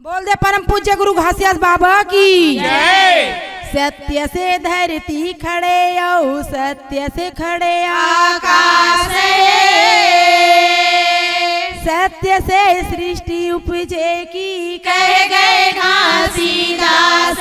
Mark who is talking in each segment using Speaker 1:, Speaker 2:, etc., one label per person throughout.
Speaker 1: बोल दे परम पूज्य गुरु घासीदास बाबा की
Speaker 2: जय।
Speaker 1: सत्य से धरती खड़े औ सत्य से खड़े
Speaker 2: आकाश
Speaker 1: सत्य से सृष्टि उपजे की
Speaker 2: कह गए घासीदास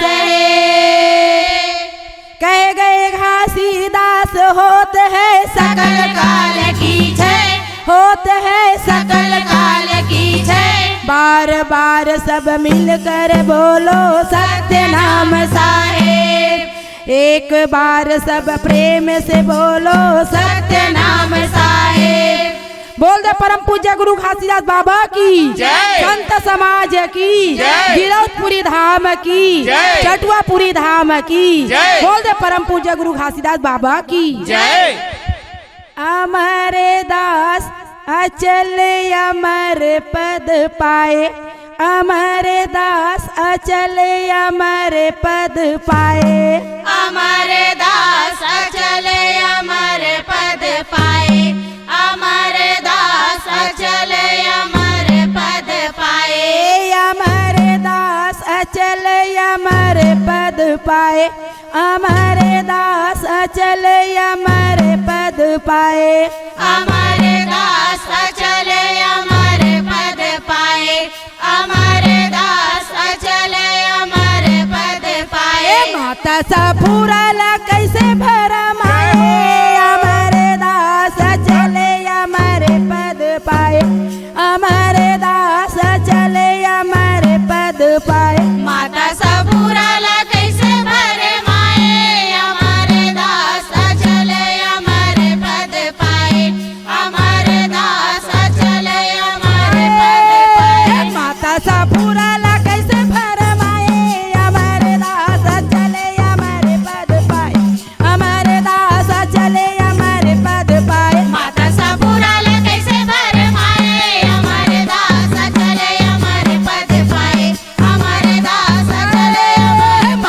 Speaker 1: कह गए घासीदास होत है
Speaker 2: सकल काल की जय,
Speaker 1: होत है
Speaker 2: सकल काल की जय।
Speaker 1: बार बार सब मिलकर बोलो सत्य नाम साहेब, एक बार सब प्रेम से बोलो सत्य नाम साहेब। बोल दे परम पूज्य गुरु घासीदास बाबा की
Speaker 2: जय,
Speaker 1: संत समाज की
Speaker 2: जय,
Speaker 1: गिरौदपुरी धाम की
Speaker 2: जय,
Speaker 1: चटुआपुरी धाम की
Speaker 2: जय।
Speaker 1: बोल दे परम पूज्य गुरु घासीदास बाबा की
Speaker 2: जय।
Speaker 1: अमर दास अचल अमर पद पाए, अमर दास अचल अमर पद पाए।
Speaker 2: अमर दास अचल अमर पद पाए, अमर दास अचल अमर पद पाए।
Speaker 1: अमर दास अचल अमर पद पाए, अमर दास अचल अमर पद पाए।
Speaker 2: अमर दास अचल अमर पद पाए, अमर दास अचल अमर पद पाए।
Speaker 1: माता सा फूरला कैसे भरमाए, अमर दास अचल अमर पद पाए, अमर दास अचल अमर पद पाए।
Speaker 2: माता सबूराला कैसे भरमाए, अमर दास अचल अमर पद पाए, अमर दास अचल अमर पद पाए।
Speaker 1: माता सा फूरला कैसे भरमाए, अमर दास अचल अमर पद पाए, अमर दास अचल अमर पद पाए।
Speaker 2: माता सबूराला कैसे भरमाए, अमर दास अचल अमर पद पाए, अमर दास अचल अमर पद पाए।
Speaker 1: फूरला कैसे भरमाए, अमर दास अचल अमर पद पाए, अमर दास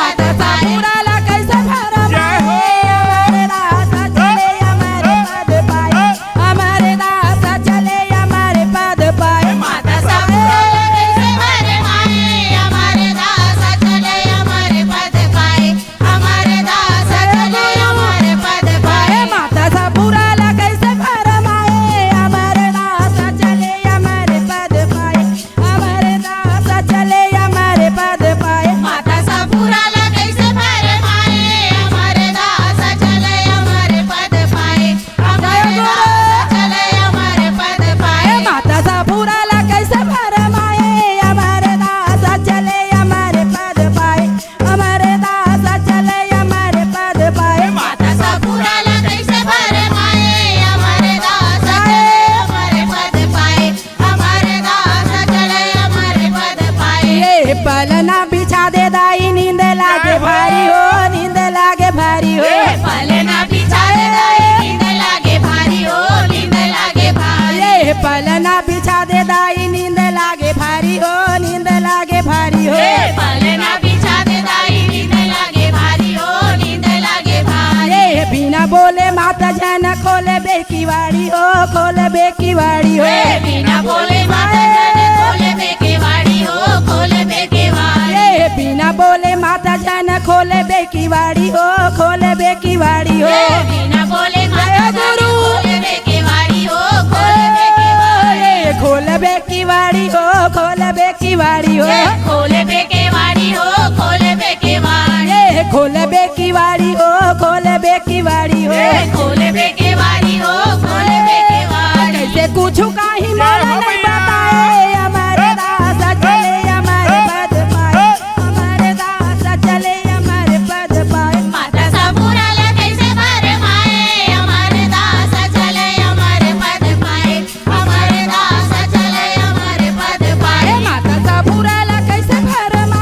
Speaker 1: अचल अमर पद पाए।
Speaker 2: माता सबूराला कैसे भरमाए, अमर दास अचल अमर पद पाए, अमर दास अचल अमर पद पाए।
Speaker 1: माता सा फूरला कैसे भरमाए, अमर दास अचल अमर पद पाए, अमर दास अचल अमर पद पाए।
Speaker 2: माता सबूराला कैसे भरमाए, अमर दास अचल अमर पद पाए, अमर दास अचल अमर पद पाए।
Speaker 1: माता सा फूरला कैसे भरमाए, अमर दास अचल अमर पद पाए, अमर दास अचल अमर पद पाए।
Speaker 2: माता सबूराला कैसे भरमाए, अमर दास अचल अमर पद पाए, अमर दास अचल अमर पद पाए।
Speaker 1: ये पलना बिछा दे दाई, नींद लागे भारी हो, नींद लागे भारी हो।
Speaker 2: पलना बिछा दे दाई, नींद लागे भारी हो, नींद लागे भारी।
Speaker 1: ये पलना बिछा दे दाई, नींद लागे भारी हो, नींद लागे भारी हो।
Speaker 2: पलना बिछा दे दाई, नींद लागे भारी हो, नींद लागे भारी।
Speaker 1: ये बिना बोले माता जन खोले बेकीवाड़ी हो, खोले बेकीवाड़ी हो।
Speaker 2: बिना बोले माता जाने खोले बेकेवाड़ी हो, खोले बेकेवाड़ी।
Speaker 1: ये बिना बोले माता जन खोले बेकीवाड़ी हो, खोले बेकीवाड़ी हो।
Speaker 2: बिना बोले माता जाने खोले बेकेवाड़ी हो, खोले बेकेवाड़ी।
Speaker 1: ये खोले बेकीवाड़ी हो, खोले बेकीवाड़ी हो।
Speaker 2: खोले बेकेवाड़ी हो, खोले बेकेवाड़ी।
Speaker 1: ये खोले बेकीवाड़ी हो, खोले बेकीवाड़ी हो।
Speaker 2: खोले बेकेवाड़ी हो, खोले बेकेवाड़ी।
Speaker 1: कैसे कुछ काही मोला नहीं बताए, अमर दास चले अमर पद पाए, अमर दास चले अमर पद पाए।
Speaker 2: माता सबूराला कैसे भरमाए, अमर दास अचल अमर पद पाए, अमर दास अचल अमर पद पाए।
Speaker 1: माता सा फूरला कैसे भरमा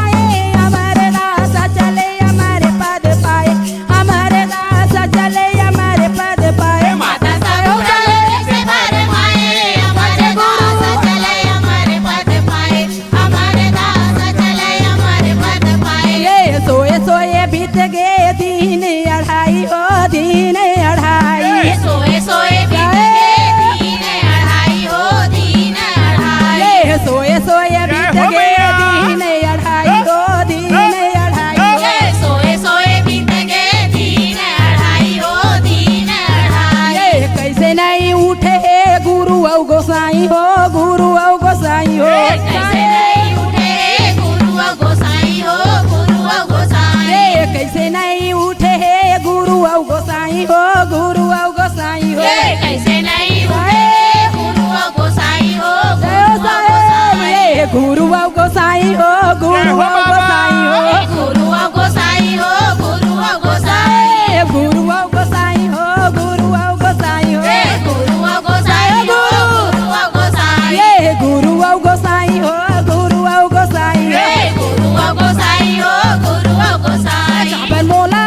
Speaker 1: हो गुरु औ गोसाई हो
Speaker 2: कैसे नहीं उठे गुरु और गोसाई हो गुरु और गोसाई
Speaker 1: ये कैसे नहीं उठे हे गुरु औ गोसाई हो गुरु औ गोसाई हो
Speaker 2: ये कैसे नहीं उठे गुरु और गोसाई हो
Speaker 1: जय
Speaker 2: गुरु और
Speaker 1: साहेब
Speaker 2: गोसाई
Speaker 1: ये गुरु औ गोसाई हो गुरु औ गोसाई हो
Speaker 2: गुरु और गोसाई हो गुरु और गोसाई
Speaker 1: ए गुरु औ गोसाई हो गुरु औ गोसाई हो
Speaker 2: गुरु और गोसाई हो गुरु और गोसाई
Speaker 1: ये गुरु औ गोसाई हो गुरु औ गोसाई हो
Speaker 2: गुरु और गोसाई हो गुरु और गोसाई
Speaker 1: सावन मोला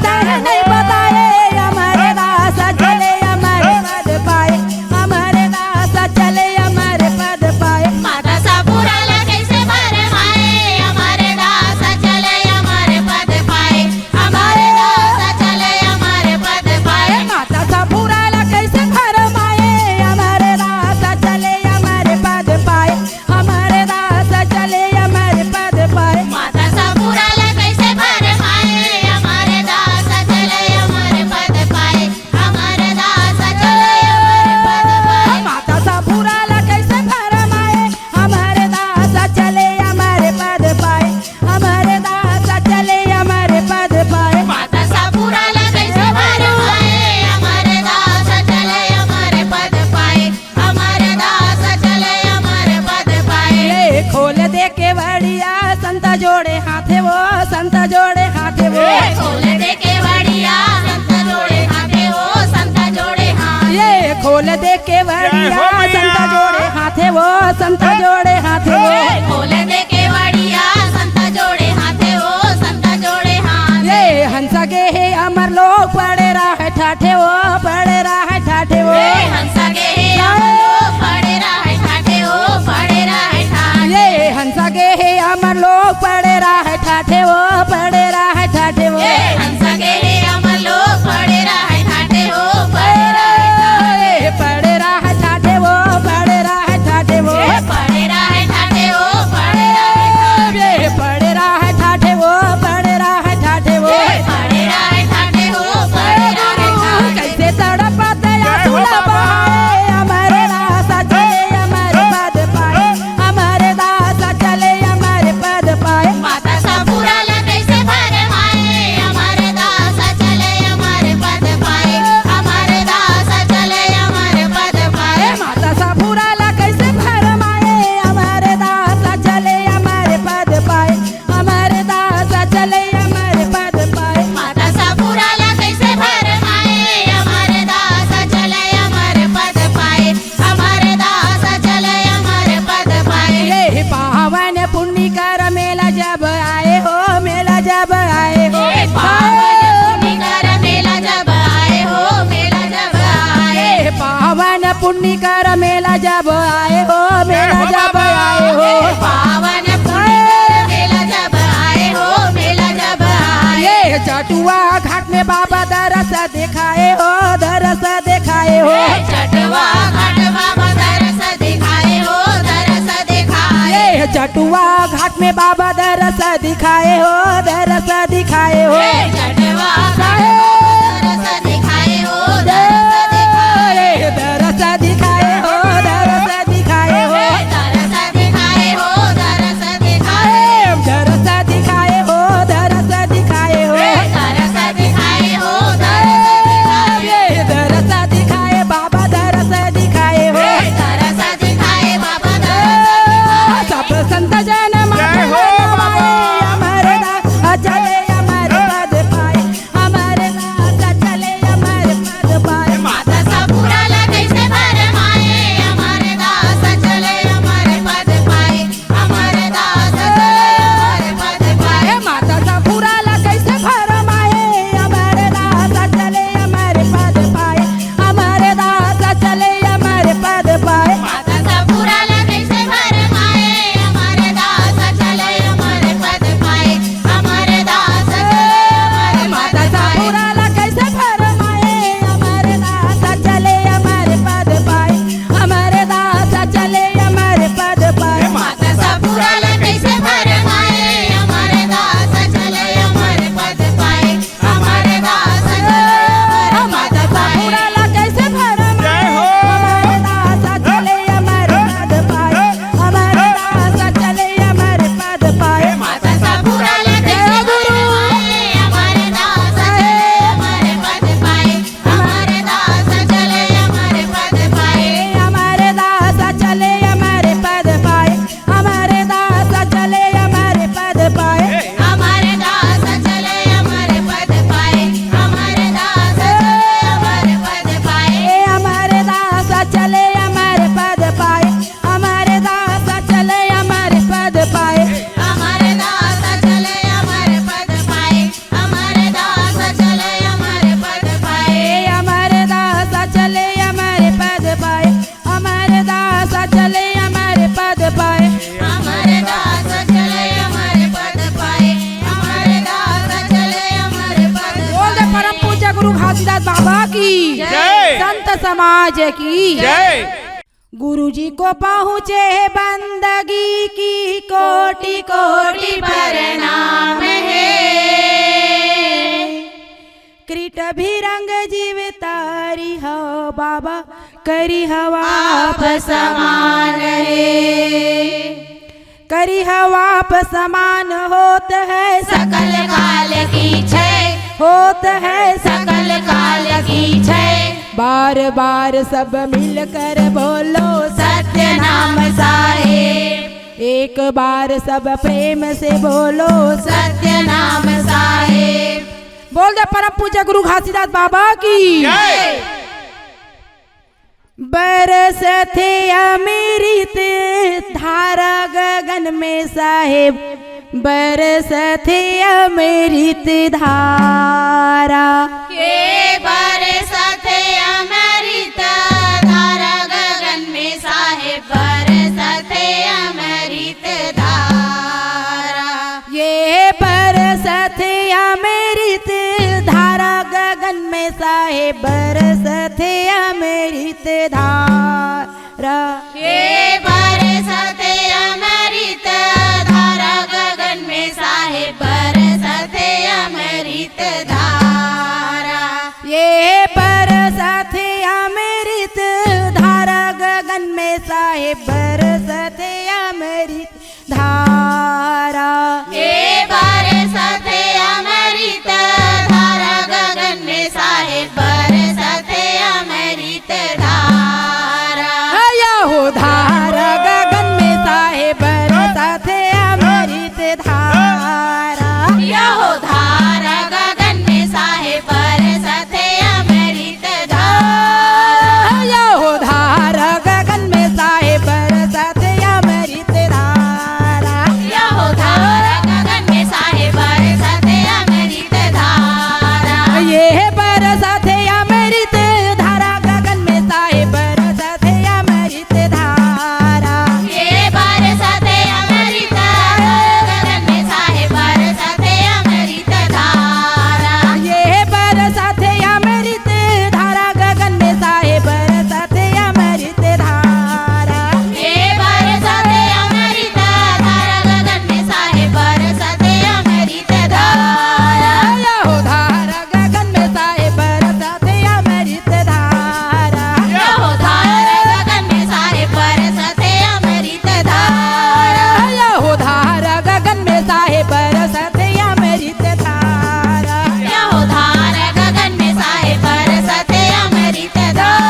Speaker 1: तेरे नहीं बताए हमारे दास चले हमारे पद पाए हमारे दास चले हमारे पद पाए
Speaker 2: माता सापुराला कैसे भर माए हमारे दास चले हमारे पद पाए हमारे दास चले हमारे पद पाए
Speaker 1: माता सापुराला कैसे घर माए हमारे दास चले हमारे पद पाए हमारे दास चले हमारे पद पाए
Speaker 2: माता सापुराला कैसे भर माए हमारे दास चले हमारे पद पाए हमारे दास चले हमारे पद पाए
Speaker 1: माता सापुराला कैसे घर माए हमारे दास चले हमारे पद पाए हमारे दास चले हमारे पद पाए
Speaker 2: माता सापुराला कैसे भर माए हमारे दास चले हमारे पद पाए हमारे दास चले हमारे पद पाए
Speaker 1: ये खोल दे के बढ़िया संत जोड़े हाथे वो संत जोड़े हाथे वो
Speaker 2: खोल दे के बढ़िया संत जोड़े हाथे हो संत जोड़े हाथ
Speaker 1: ये खोल दे के बढ़िया संत जोड़े हाथे वो संत जोड़े हाथे वो
Speaker 2: खोल दे के बढ़िया संत जोड़े हाथे हो संत जोड़े हाथ
Speaker 1: ये हंस गे हे अमर लोग पड़े रहे ठाठे वो पड़े रहे ठाठे वो
Speaker 2: हंस गे हम लोग पड़े रहे ठाठे हो पड़े रहे ठाठ
Speaker 1: ये हंस गे हे अमर लोग पड़े रहे ठाठे वो पड़े रहे ठाठे वो
Speaker 2: हंस गे हम लोग पड़े रहे ठाठे हो पड़े रहे ठाठ
Speaker 1: ए, पड़े रहे ठाठे वो पड़े रहे ठाठे वो
Speaker 2: पड़े रहे ठाठे हो पड़े रहे ठाठ
Speaker 1: ये पड़े रहे ठाठे वो पड़े रहे ठाठे वो
Speaker 2: पड़े रहे ठाठे हो पड़े रहे ठाठ
Speaker 1: कैसे तड़पते आंसू बहाए हमारे दास चले हमारे पद पाए हमारे दास चले हमारे पद पाए
Speaker 2: माता सापुराला कैसे भर माए हमारे दास चले हमारे पद पाए हमारे दास चले हमारे पद पाए
Speaker 1: माता सापुराला कैसे घर माए हमारे दास चले हमारे पद पाए हमारे दास चले हमारे पद पाए
Speaker 2: माता सापुराला कैसे भर माए हमारे दास चले हमारे पद पाए हमारे दास चले हमारे पद पाए
Speaker 1: ये पावन पुण्य कर मेला जब आए हो मेला जब आए हो
Speaker 2: पावन पुण्यकर मेला जब आए हो मेला जब आए
Speaker 1: ये पावन पुण्य कर मेला जब आए हो मेला जब आए हो
Speaker 2: पावन पुण्यकर मेला जब आए हो मेला जब आए
Speaker 1: ये चटुआ घाट में बाबा दरस दिखाए हो दरस दिखाए हो
Speaker 2: चटवा घाट बाबा दरस दिखाए हो दरस दिखाए
Speaker 1: ये चटुआ घाट में बाबा दरस दिखाए हो दरस दिखाए हो
Speaker 2: चटवा घाट बाबा दरस दिखाए हो दरस दिखाए
Speaker 1: ये दरस दिखाए हो दरस दिखाए हो
Speaker 2: दरस दिखाए हो दरस दिखाए
Speaker 1: दरस दिखाए हो दरस दिखाए हो
Speaker 2: दरस दिखाए हो दरस दिखाए
Speaker 1: ये दरस दिखाए बाबा दरस दिखाए हो
Speaker 2: दरस दिखाए बाबा दरस दिखाए
Speaker 1: सब संत जन
Speaker 3: जय हो बाबा।
Speaker 1: हमारे दास चले हमारे पद पाए हमारे दास घासीदास बाबा की
Speaker 3: जय।
Speaker 1: संत समाज की
Speaker 3: जय।
Speaker 1: गुरु जी को पहुँचे बंदगी की कोटि कोटि
Speaker 2: प्रणाम है।
Speaker 1: कृट भी रंग जीव तारी हो बाबा करी हवा आप
Speaker 2: समान है।
Speaker 1: करी हवा आप समान होत है
Speaker 2: सकल काल की छय,
Speaker 1: होत है
Speaker 2: सकल काल की छय।
Speaker 1: बार बार सब मिलकर बोलो
Speaker 2: सत्य नाम साहेब,
Speaker 1: एक बार सब प्रेम से बोलो
Speaker 2: सत्य नाम साहेब।
Speaker 1: बोल दे परम पूज्य गुरु घासीदास बाबा की
Speaker 3: जय।
Speaker 1: बरस थे अमृत धारा गगन में साहेब, बरस थे अमृत धारा।
Speaker 2: ये बरसत अमृत धारा गगन में साहेब, बरसत अमृत धारा।
Speaker 1: ये बरस थे अमृत धारा गगन में साहेब, बरस थे अमृत धारा।
Speaker 2: ये बरसत अमृत धारा गगन में साहेब, बरसत अमृत धारा।
Speaker 1: ये बरस थे अमृत धारा गगन में साहेब, बरस थे अमृत धारा।
Speaker 2: ये बरसत अमृत धारा गगन में साहेब, बरसत अमृत धारा।
Speaker 1: या हो धारा गगन में साहेब, बरस थे अमृत धारा।
Speaker 2: यहो धारा गगन में साहेब, बरसत अमृत धारा।
Speaker 1: या हो धारा गगन में साहेब, बरस थे अमृत धारा।
Speaker 2: यहो धारा गगन में साहेब, बरसत अमृत धारा।
Speaker 1: ये बरस थे अमृत धारा गगन में साहेब, बरस थे अमृत धारा।
Speaker 2: ये बरसत अमृत गगन में साहेब, बरसत अमृत धारा।
Speaker 1: ये बरस थे अमृत धारा गगन में साहेब, बरस थे अमृत धारा।
Speaker 2: ये बरसत अमृत धारा गगन में साहेब, बरसत अमृत धारा।
Speaker 1: या हो धारा गगन में साहेब, बरस थे अमृत धारा।
Speaker 2: यहो धारा गगन में साहेब, बरसत अमृत धारा।
Speaker 1: या हो धारा गगन में साहेब, बरस थे अमृत धारा।
Speaker 2: यहो धारा गगन में साहेब, बरसत अमृत धारा।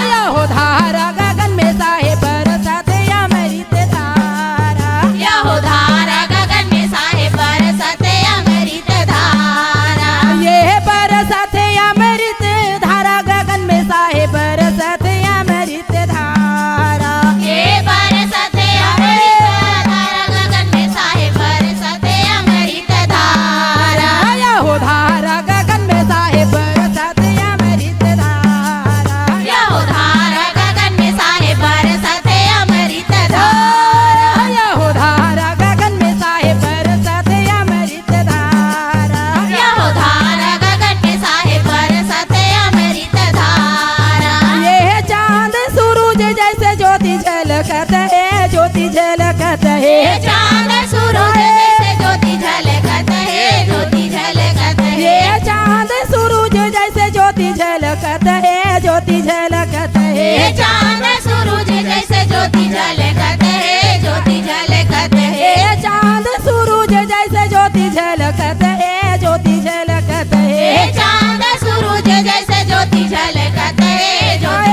Speaker 1: या हो धारा गगन में साहेब, बरस थे अमृत धारा।
Speaker 2: यहो धारा गगन में साहेब, बरसत अमृत धारा।
Speaker 1: ये बरस थे अमृत धारा गगन में साहेब, बरस थे अमृत धारा।
Speaker 2: ये बरसत अमृत धारा गगन में साहेब, बरसत अमृत धारा।
Speaker 1: या हो धारा गगन में साहेब, बरस थे अमृत धारा।
Speaker 2: यहो धारा गगन में साहेब, बरसत अमृत धारा।
Speaker 1: या हो धारा गगन में साहेब, बरस थे अमृत धारा।
Speaker 2: यहो धारा गगन में साहेब, बरसत अमृत धारा।
Speaker 1: ये चांद सूरज जैसे ज्योति झलकत है, ज्योति झलकत है।
Speaker 2: ये चांद सूरज जैसे ज्योति झलकत है, ज्योति झलकत है।
Speaker 1: ये चांद सूरज जैसे ज्योति झलकत है, ज्योति झलकत है।
Speaker 2: ये चांद सूरज जैसे ज्योति झलकत है, ज्योति झलकत है।
Speaker 1: ये चांद सूरज जैसे ज्योति झलकत है, ज्योति झलकत है।
Speaker 2: ये चांद सूरज जैसे ज्योति झलकत है, ज्योति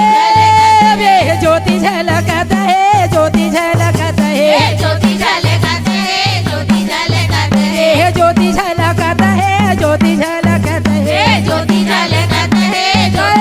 Speaker 1: ये ज्योति झलकत है, ज्योति झलकत है।
Speaker 2: ये ज्योति झलकत है, ज्योति झलकत है।
Speaker 1: ये ज्योति झलकत है, ज्योति झलकत है।
Speaker 2: ये ज्योति झलकत है, ज्योति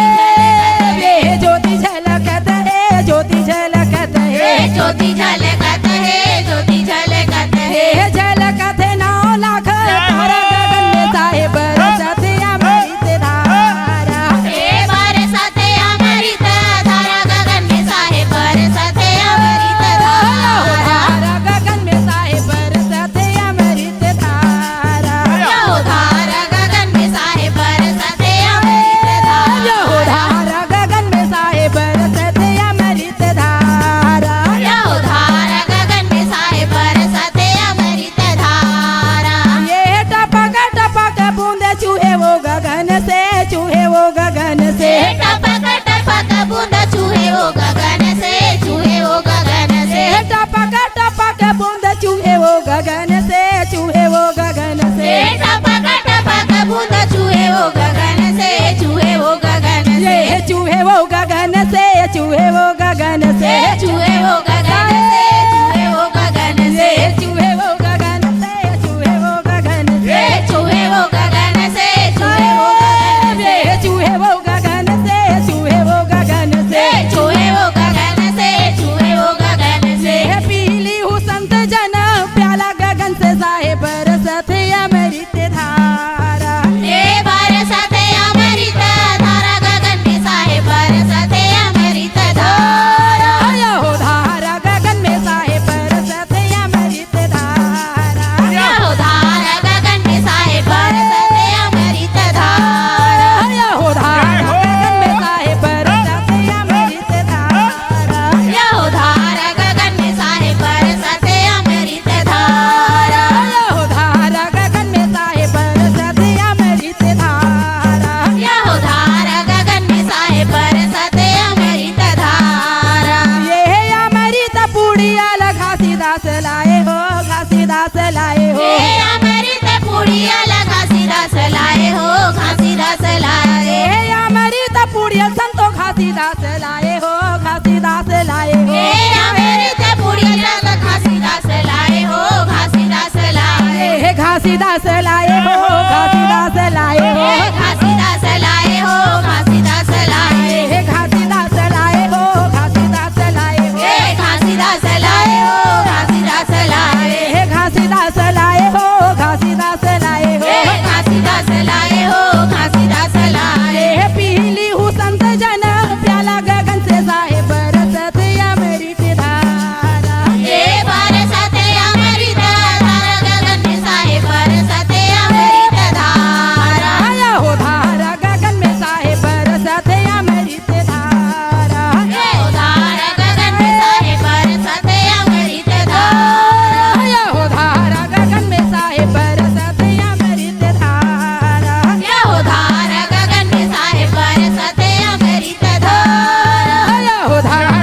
Speaker 1: ये ज्योति झलकत है, ज्योति झलकत है।
Speaker 2: ये ज्योति झलकत है, ज्योति झलकत है।
Speaker 1: हे झलकत है 9 लाख तारा गगन में साहेब, बरस थे अमृत धारा।
Speaker 2: ये बरसत अमृत धारा गगन में साहेब, बरसत अमृत धारा।
Speaker 1: धारा गगन में साहेब, बरस थे अमृत धारा।
Speaker 2: यहो धारा गगन में साहेब, बरसत अमृत
Speaker 1: चूहे वो गगन से,
Speaker 2: चूहे वो गगन से, चूहे वो गगन से,
Speaker 1: चूहे वो गगन से, चूहे वो गगन से,
Speaker 2: चूहे वो गगन से, चूहे वो गगन से,
Speaker 1: चूहे वो गगन से, चूहे वो गगन से,
Speaker 2: चूहे वो गगन से, चूहे वो गगन से,
Speaker 1: पीली हूँ संत जन प्याला गगन से साहेब बरसत अमृत धारा,
Speaker 2: हे बरसत अमृत धारा गगन में साहेब बरसत अमृत धारा,
Speaker 1: यहो धारा गगन में साहेब बरसत अमृत धारा,
Speaker 2: यहो धारा गगन में साहेब बरसत अमृत धारा,
Speaker 1: यहो धारा गगन में साहेब बरसत अमृत धारा,
Speaker 2: यहो धारा गगन में साहेब बरसत अमृत धारा,
Speaker 1: यहो धारा गगन में साहेब बरसत अमृत धारा,
Speaker 2: यहो धारा गगन में साहेब बरसत अमृत धारा,
Speaker 1: ये अमृत पुड़िया घासीदास लाए हो, घासीदास लाए हो,
Speaker 2: हे अमृत पुड़िया घासीदास लाए हो, घासीदास लाए,
Speaker 1: हे अमृत पुड़िया संतो घासीदास लाए हो, घासीदास लाए हो,
Speaker 2: हे अमृत पुड़िया घासीदास लाए हो, घासीदास लाए,
Speaker 1: हे घासीदास लाए हो, घासीदास लाए हो,
Speaker 2: हे घासीदास लाए हो, घासीदास लाए,
Speaker 1: हे घासीदास लाए हो, घासीदास लाए हो,
Speaker 2: हे घासीदास लाए हो, घासीदास लाए,
Speaker 1: हे घासीदास लाए हो, घासीदास लाए हो,
Speaker 2: हे घासीदास लाए हो, घासीदास लाए,
Speaker 1: हे पीली हूँ संत जन प्याला गगन से साहेब बरसत अमृत धारा,
Speaker 2: हे बरसत अमृत धारा गगन में साहेब बरसत अमृत धारा,
Speaker 1: यहो धारा गगन में साहेब बरसत अमृत धारा,
Speaker 2: यहो धारा गगन में साहेब बरसत अमृत धारा,
Speaker 1: यहो धारा गगन में साहेब बरसत अमृत धारा,
Speaker 2: यहो धारा गगन में साहेब बरसत अमृत धारा,
Speaker 1: यहो धारा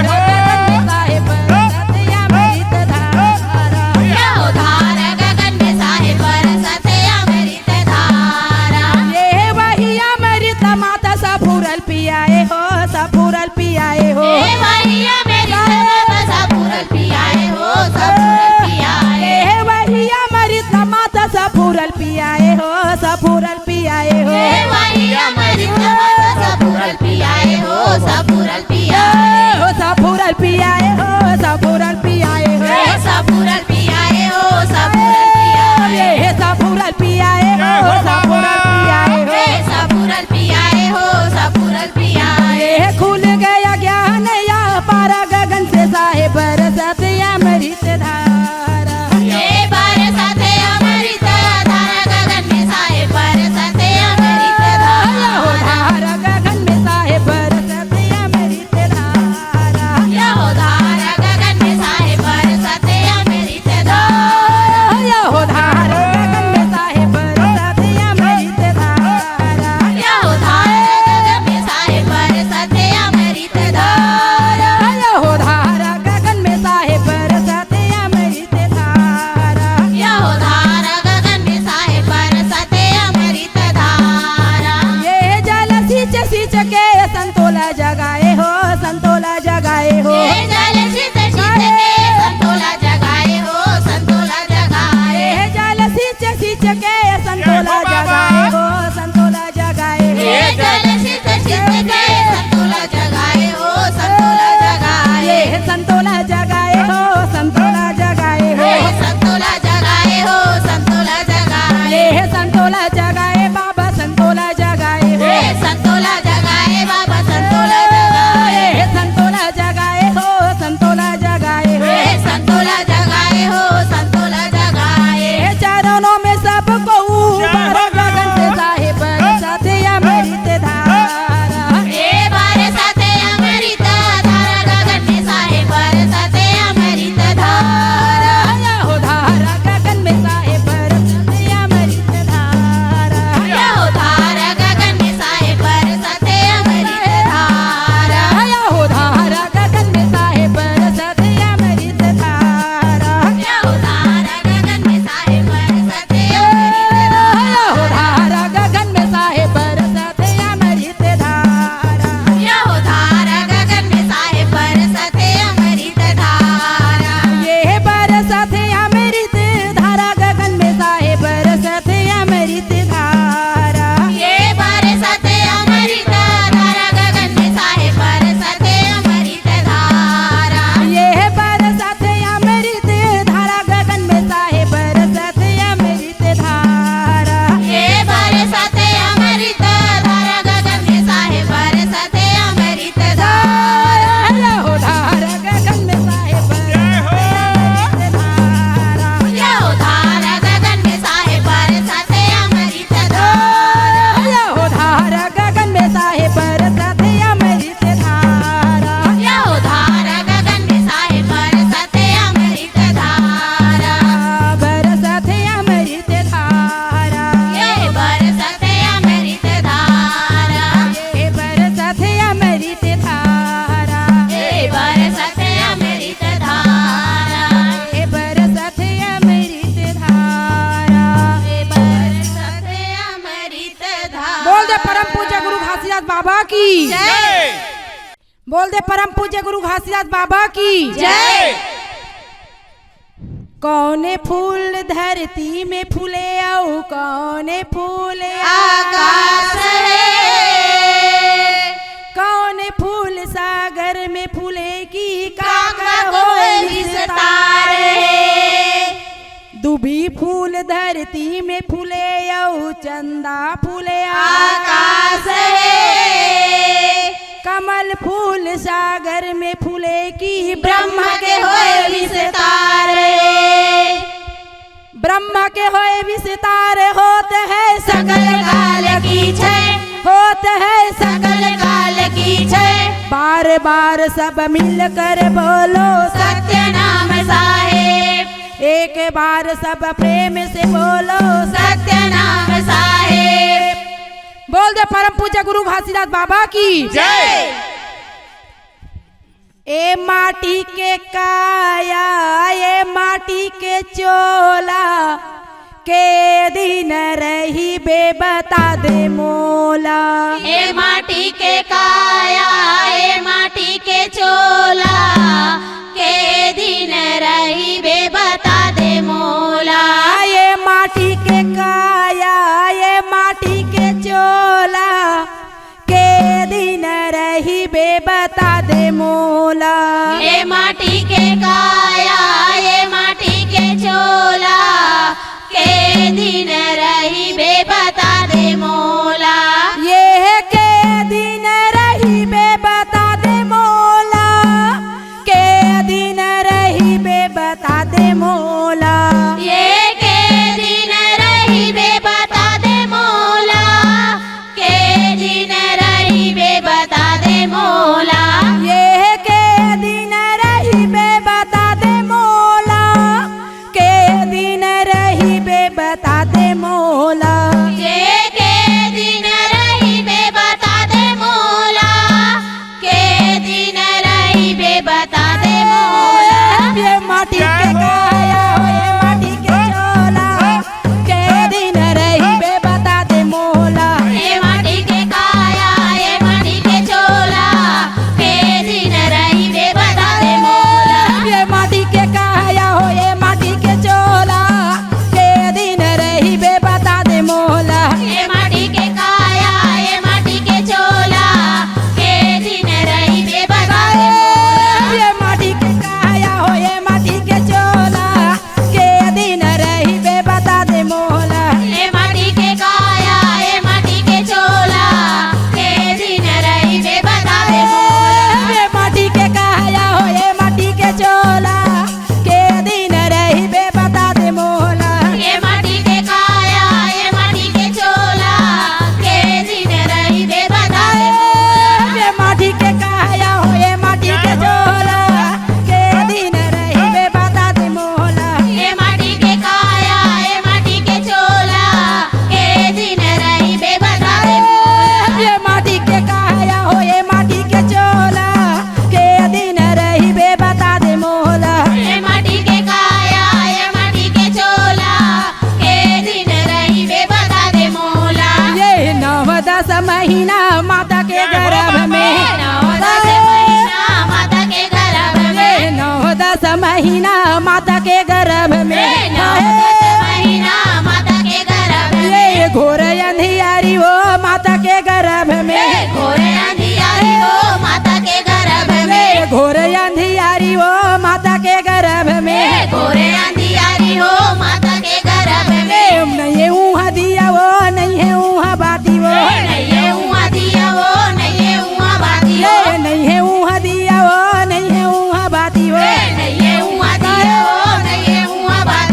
Speaker 1: गगन में साहेब बरसत अमृत धारा,
Speaker 2: यहो धारा गगन में साहेब बरसत अमृत धारा,
Speaker 1: ये वही अमृत माता सफुरल पियाए हो, सफुरल पियाए हो,
Speaker 2: हे भैया मेरी माता सफुरल पियाए हो, सफुरल पियाए,
Speaker 1: ये वही अमृत माता सफुरल पियाए हो, सफुरल पियाए हो,
Speaker 2: हे भैया मेरी माता सफुरल पियाए हो, सफुरल पियाए,
Speaker 1: हो सफुरल पियाए हो, सफुरल पियाए हो,
Speaker 2: हे सफुरल पियाए हो, सफुरल पियाए,
Speaker 1: हे सफुरल पियाए हो, सफुरल पियाए हो,
Speaker 2: हे सफुरल पियाए हो, सफुरल पियाए,
Speaker 1: ये खुल गया ज्ञान या पारा गगन से साहेब बरसत अमृत धारा,
Speaker 2: हे बरसत अमृत धारा गगन में साहेब बरसत अमृत
Speaker 1: यहो
Speaker 2: धारा,
Speaker 1: धारा गगन में साहेब बरसत अमृत धारा,
Speaker 2: यहो धारा
Speaker 1: बाबा की
Speaker 2: जय।
Speaker 1: बोल दे परम पूज्य गुरु घासीदास बाबा की
Speaker 2: जय।
Speaker 1: कौने फूल धरती में फूले औ कौने फूल
Speaker 2: आकाश है,
Speaker 1: कौने फूल सागर में फूले की
Speaker 2: काका कोई विस्तार है।
Speaker 1: दुभी फूल धरती में फूले औ चंदा फूले
Speaker 2: आकाश है,
Speaker 1: कमल फूल सागर में फूले की
Speaker 2: ब्रह्म के होए विस्तार है।
Speaker 1: ब्रह्म के होए विस्तार होते हैं
Speaker 2: सकल काल की छय,
Speaker 1: होते हैं
Speaker 2: सकल काल की छय।
Speaker 1: बार बार सब मिलकर बोलो
Speaker 2: सत्य नाम साहेब,
Speaker 1: एक बार सब प्रेम से बोलो
Speaker 2: सत्य नाम साहेब।
Speaker 1: बोल दे परम पूज्य गुरु घासीदास बाबा की
Speaker 2: जय।
Speaker 1: ए माटी के काया ए माटी के चोला के दिन रही बे बता दे मोला।
Speaker 2: ए माटी के काया ए माटी के चोला के दिन रही बे बता दे मोला।
Speaker 1: ये माटी के काया ये माटी के चोला के दिन रही बे बता दे मोला।
Speaker 2: ये माटी के काया ये माटी के चोला के दिन रही बे बता दे मोला।
Speaker 1: ये के दिन रही बे बता दे मोला के दिन रही बे बता दे मोला।
Speaker 2: ये के दिन रही बे बता दे मोला के दिन रही बे बता दे मोला।
Speaker 1: ये के दिन रही बे बता दे मोला के दिन रही बे बता दे मोला।
Speaker 2: ये के दिन रही बे बता दे मोला के दिन रही बे बता दे मोला।
Speaker 1: ये माटी के काया हो ये माटी के चोला के दिन रही बे बता दे मोला।
Speaker 2: ये माटी के काया ये माटी के चोला के दिन रही बे बता दे मोला।
Speaker 1: ये माटी के काया हो ये माटी के चोला के दिन रही बे बता दे मोला।
Speaker 2: ये माटी के काया ये माटी के चोला के दिन रही बे बता दे मोला।
Speaker 1: ये माटी के काया हो ये माटी के चोला के दिन रही बे बता दे मोला।
Speaker 2: ये माटी के काया ये माटी के चोला के दिन रही बे बता दे मोला।
Speaker 1: ये माटी के काया हो ये माटी के चोला के दिन रही बे बता दे मोला।
Speaker 2: ये माटी के काया ये माटी के चोला के दिन रही बे बता दे मोला।
Speaker 1: ये माटी के काया हो ये माटी के चोला के दिन रही बे बता दे मोला।
Speaker 2: ये माटी के काया ये माटी के चोला के दिन रही बे बता दे मोला।
Speaker 1: ये माटी के काया हो ये माटी के चोला के दिन रही बे बता दे मोला।
Speaker 2: ये माटी के काया ये माटी के चोला के दिन रही बे बता दे मोला।
Speaker 1: ये 9-10 महीना माता के गर्भ में
Speaker 2: 9-10 महीना माता के गर्भ में,
Speaker 1: ये 9-10 महीना माता के गर्भ में
Speaker 2: 9-10 महीना माता के गर्भ में,
Speaker 1: ये घोर अंधियारी वो माता के गर्भ में
Speaker 2: घोर अंधियारी हो माता के गर्भ
Speaker 1: ये
Speaker 2: में,
Speaker 1: घोर अंधियारी वो माता के गर्भ में
Speaker 2: घोर अंधियारी हो माता के गर्भ में।
Speaker 1: नहीं है ऊहा दिया वो नहीं है ऊहा बाती वो
Speaker 2: नहीं है ऊहा दिया वो नहीं है ऊहा बाती हो,
Speaker 1: ये नहीं है ऊहा दिया वो नहीं है ऊहा बाती वो
Speaker 2: नहीं है ऊहा दिया वो नहीं है ऊहा बाती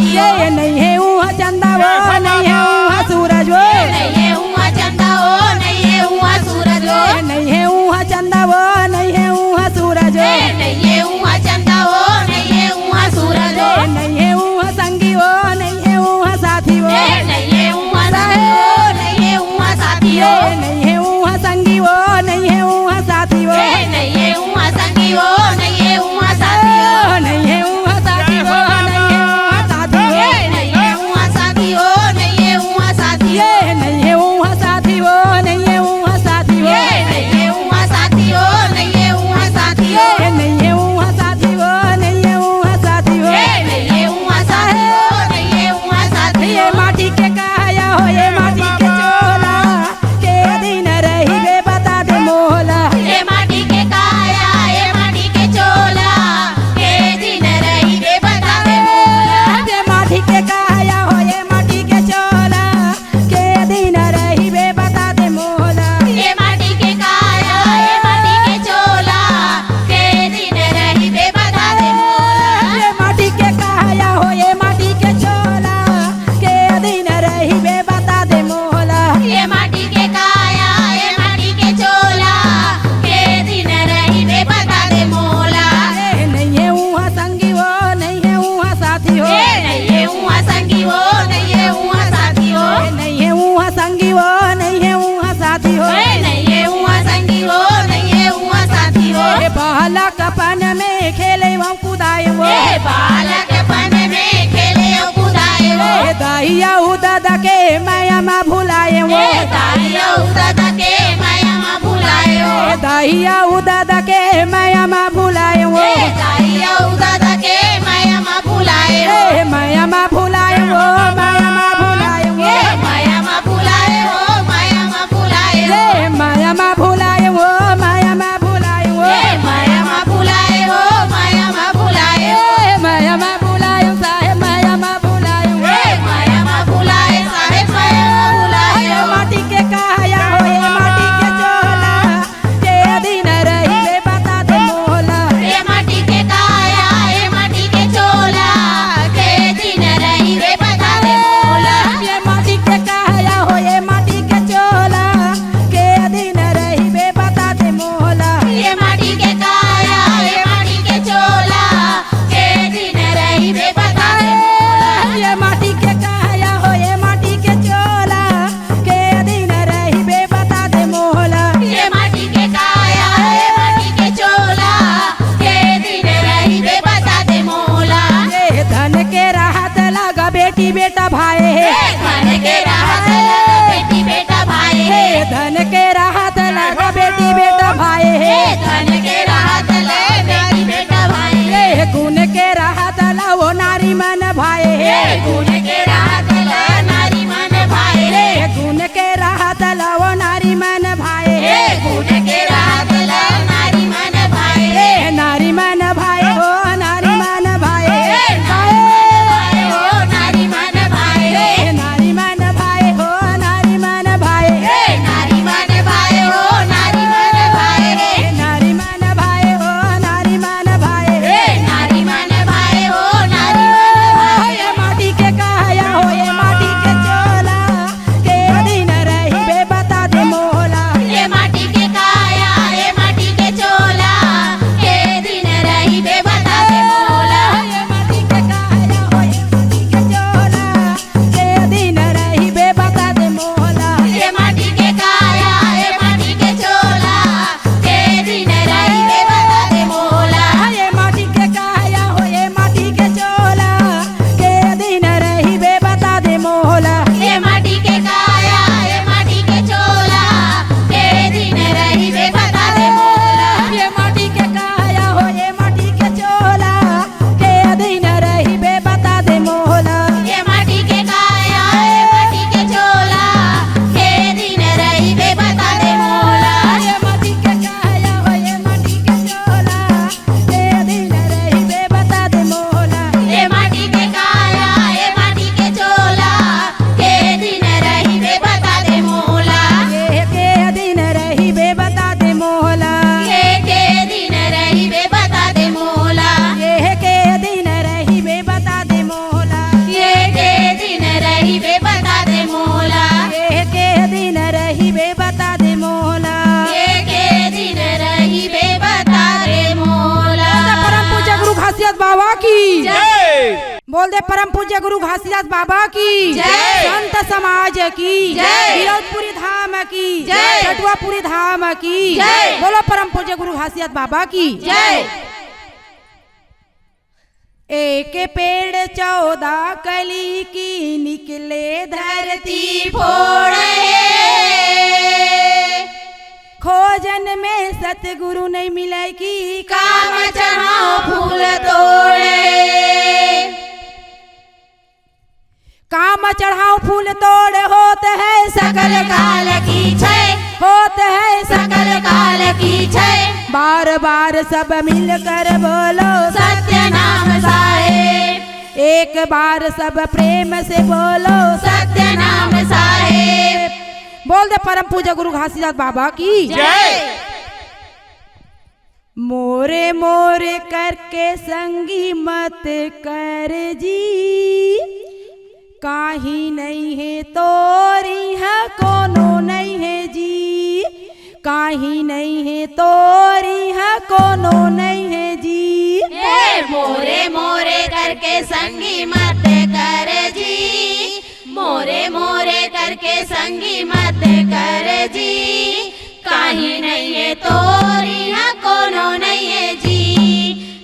Speaker 1: भुलाए वो
Speaker 2: दाहिया उदद के माया मा भुलाए हो
Speaker 1: दहिया उदद के माया मा भुलाए वो
Speaker 2: दाहिया उदद के माया मा भुलाए हो
Speaker 1: माया मा भुलाए वो माया मा भुलाए वो
Speaker 2: माया मा भुलाए हो माया मा भुलाए हो
Speaker 1: माया मा भुलाए वो माया मा भुलाए वो
Speaker 2: माया मा भुलाए हो माया मा भुलाए हो
Speaker 1: माया मा भुलाए साहेब माया मा भुलाए
Speaker 2: माया मा भुलाए साहेब माया मा भुलाए हो
Speaker 1: माटी के काया हो ये माटी के चोला के दिन रही बे बता दे मोला
Speaker 2: ये माटी के काया ये माटी के चोला के दिन रही रे बता दे मोला
Speaker 1: ये माटी के काया हो ये माटी के चोला के दिन रही बे बता दे मोला
Speaker 2: ये माटी के काया ये माटी के चोला के दिन रही रे बता दे मोला
Speaker 1: ये माटी के काया हो ये माटी के चोला के दिन रही बे बता दे मोला
Speaker 2: ये माटी के काया ये माटी के चोला के दिन रही रे बता दे मोला
Speaker 1: ये धन के राहत लगा बेटी बेटा भाई
Speaker 2: धन के राहत बेटी बेटा भाई
Speaker 1: धन के राहत लगा बेटी बेटा भाई
Speaker 2: धन के राहत ले बेटी बेटा भाई
Speaker 1: गुण के राहत ला वो नारी मन भाई
Speaker 2: गुण के राहत ले नारी मन भाई
Speaker 1: गुण के राहत ला वो नारी मन भाई
Speaker 2: गुण के राहत ले नारी मन भाई
Speaker 1: नारी मन भाई हो नारी मन भाई
Speaker 2: हो नारी मन भाई
Speaker 1: नारी मन भाई हो नारी मन भाई
Speaker 2: नारी मन भाई हो नारी मन भाई
Speaker 1: नारी मन भाई हो नारी मन भाई
Speaker 2: नारी मन भाई हो नारी मन भाई
Speaker 1: ये माटी के काया हो ये माटी के चोला के दिन रही बे बता दे मोला
Speaker 2: ये माटी के काया ये माटी के चोला के दिन रही बे बता दे मोला
Speaker 1: ये माटी के काया हो ये माटी के चोला के दिन रही बे बता दे मोला
Speaker 2: ये माटी के काया ये माटी के चोला के दिन रही बे बता दे मोला
Speaker 1: ये माटी के काया हो ये माटी के चोला के दिन रही बे बता दे मोला
Speaker 2: ये माटी के काया ये माटी के चोला के दिन रही बे बता दे मोला
Speaker 1: ये माटी के काया हो ये माटी के चोला के दिन रही बे बता दे मोला
Speaker 2: ये माटी के काया ये माटी के चोला के दिन रही बे बता दे मोला
Speaker 1: ये माटी के काया हो ये माटी के चोला के दिन रही बे बता दे मोला
Speaker 2: ये माटी के काया ये माटी के चोला के दिन रही बे बता दे मोला
Speaker 1: ये के दिन रही बे बता दे मोला
Speaker 2: ये के दिन रही बे बता दे मोला
Speaker 1: ये के दिन रही बे बता दे मोला
Speaker 2: ये के दिन रही बे बता दे मोला
Speaker 1: ये के दिन रही बे बता दे मोला
Speaker 2: ये के दिन रही बे बता दे मोला
Speaker 1: परम पूज्य गुरु घासियत बाबा की
Speaker 3: जय
Speaker 1: बोल दे परम पूज्य गुरु घासीदास बाबा की
Speaker 2: जय।
Speaker 1: संत समाज की
Speaker 2: जय।
Speaker 1: विरोधपुरी धाम की
Speaker 2: जय।
Speaker 1: चटुआपुरी धाम की
Speaker 2: जय।
Speaker 1: बोलो परम पूज्य गुरु घासीदास बाबा की
Speaker 2: जय
Speaker 1: एक पेड़ 14 कली की निकले धरती
Speaker 2: फोड़े
Speaker 1: खोजन में सतगुरु नहीं मिलेगी
Speaker 2: काम चढ़ाओ फूल तोड़े
Speaker 1: काम चढ़ाओ फूल तोड़ होते है
Speaker 2: सकल काल की छय
Speaker 1: होते है
Speaker 2: सकल काल की छय
Speaker 1: बार बार सब मिलकर बोलो
Speaker 2: सत्य नाम साहेब
Speaker 1: एक बार सब प्रेम से बोलो
Speaker 2: सत्य नाम साहेब
Speaker 1: बोल दे परम पूज्य गुरु घासीदास बाबा की
Speaker 3: जय
Speaker 1: मोरे मोरे करके संगी मत कर जी काही नहीं है तोरी है कोनो नहीं है जी काही नहीं है तोरी है कोनो नहीं है जी
Speaker 2: मोरे मोरे करके संगी मत कर जी मोरे मोरे करके संगी मत कर जी काही नहीं है तोरी हाँ कोनो नहीं है जी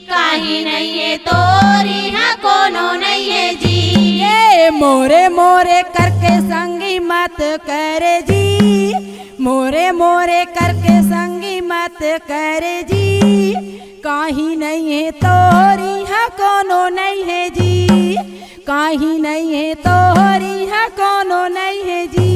Speaker 2: काही नहीं है तोरी हाँ कोनो नहीं है जी
Speaker 1: ये मोरे मोरे करके संगी मत कर जी, मोरे मोरे करके संगी मत कर जी, काही नहीं है तोरी है कोनो नहीं है जी, काही नहीं है तोरी है कोनो नहीं है जी।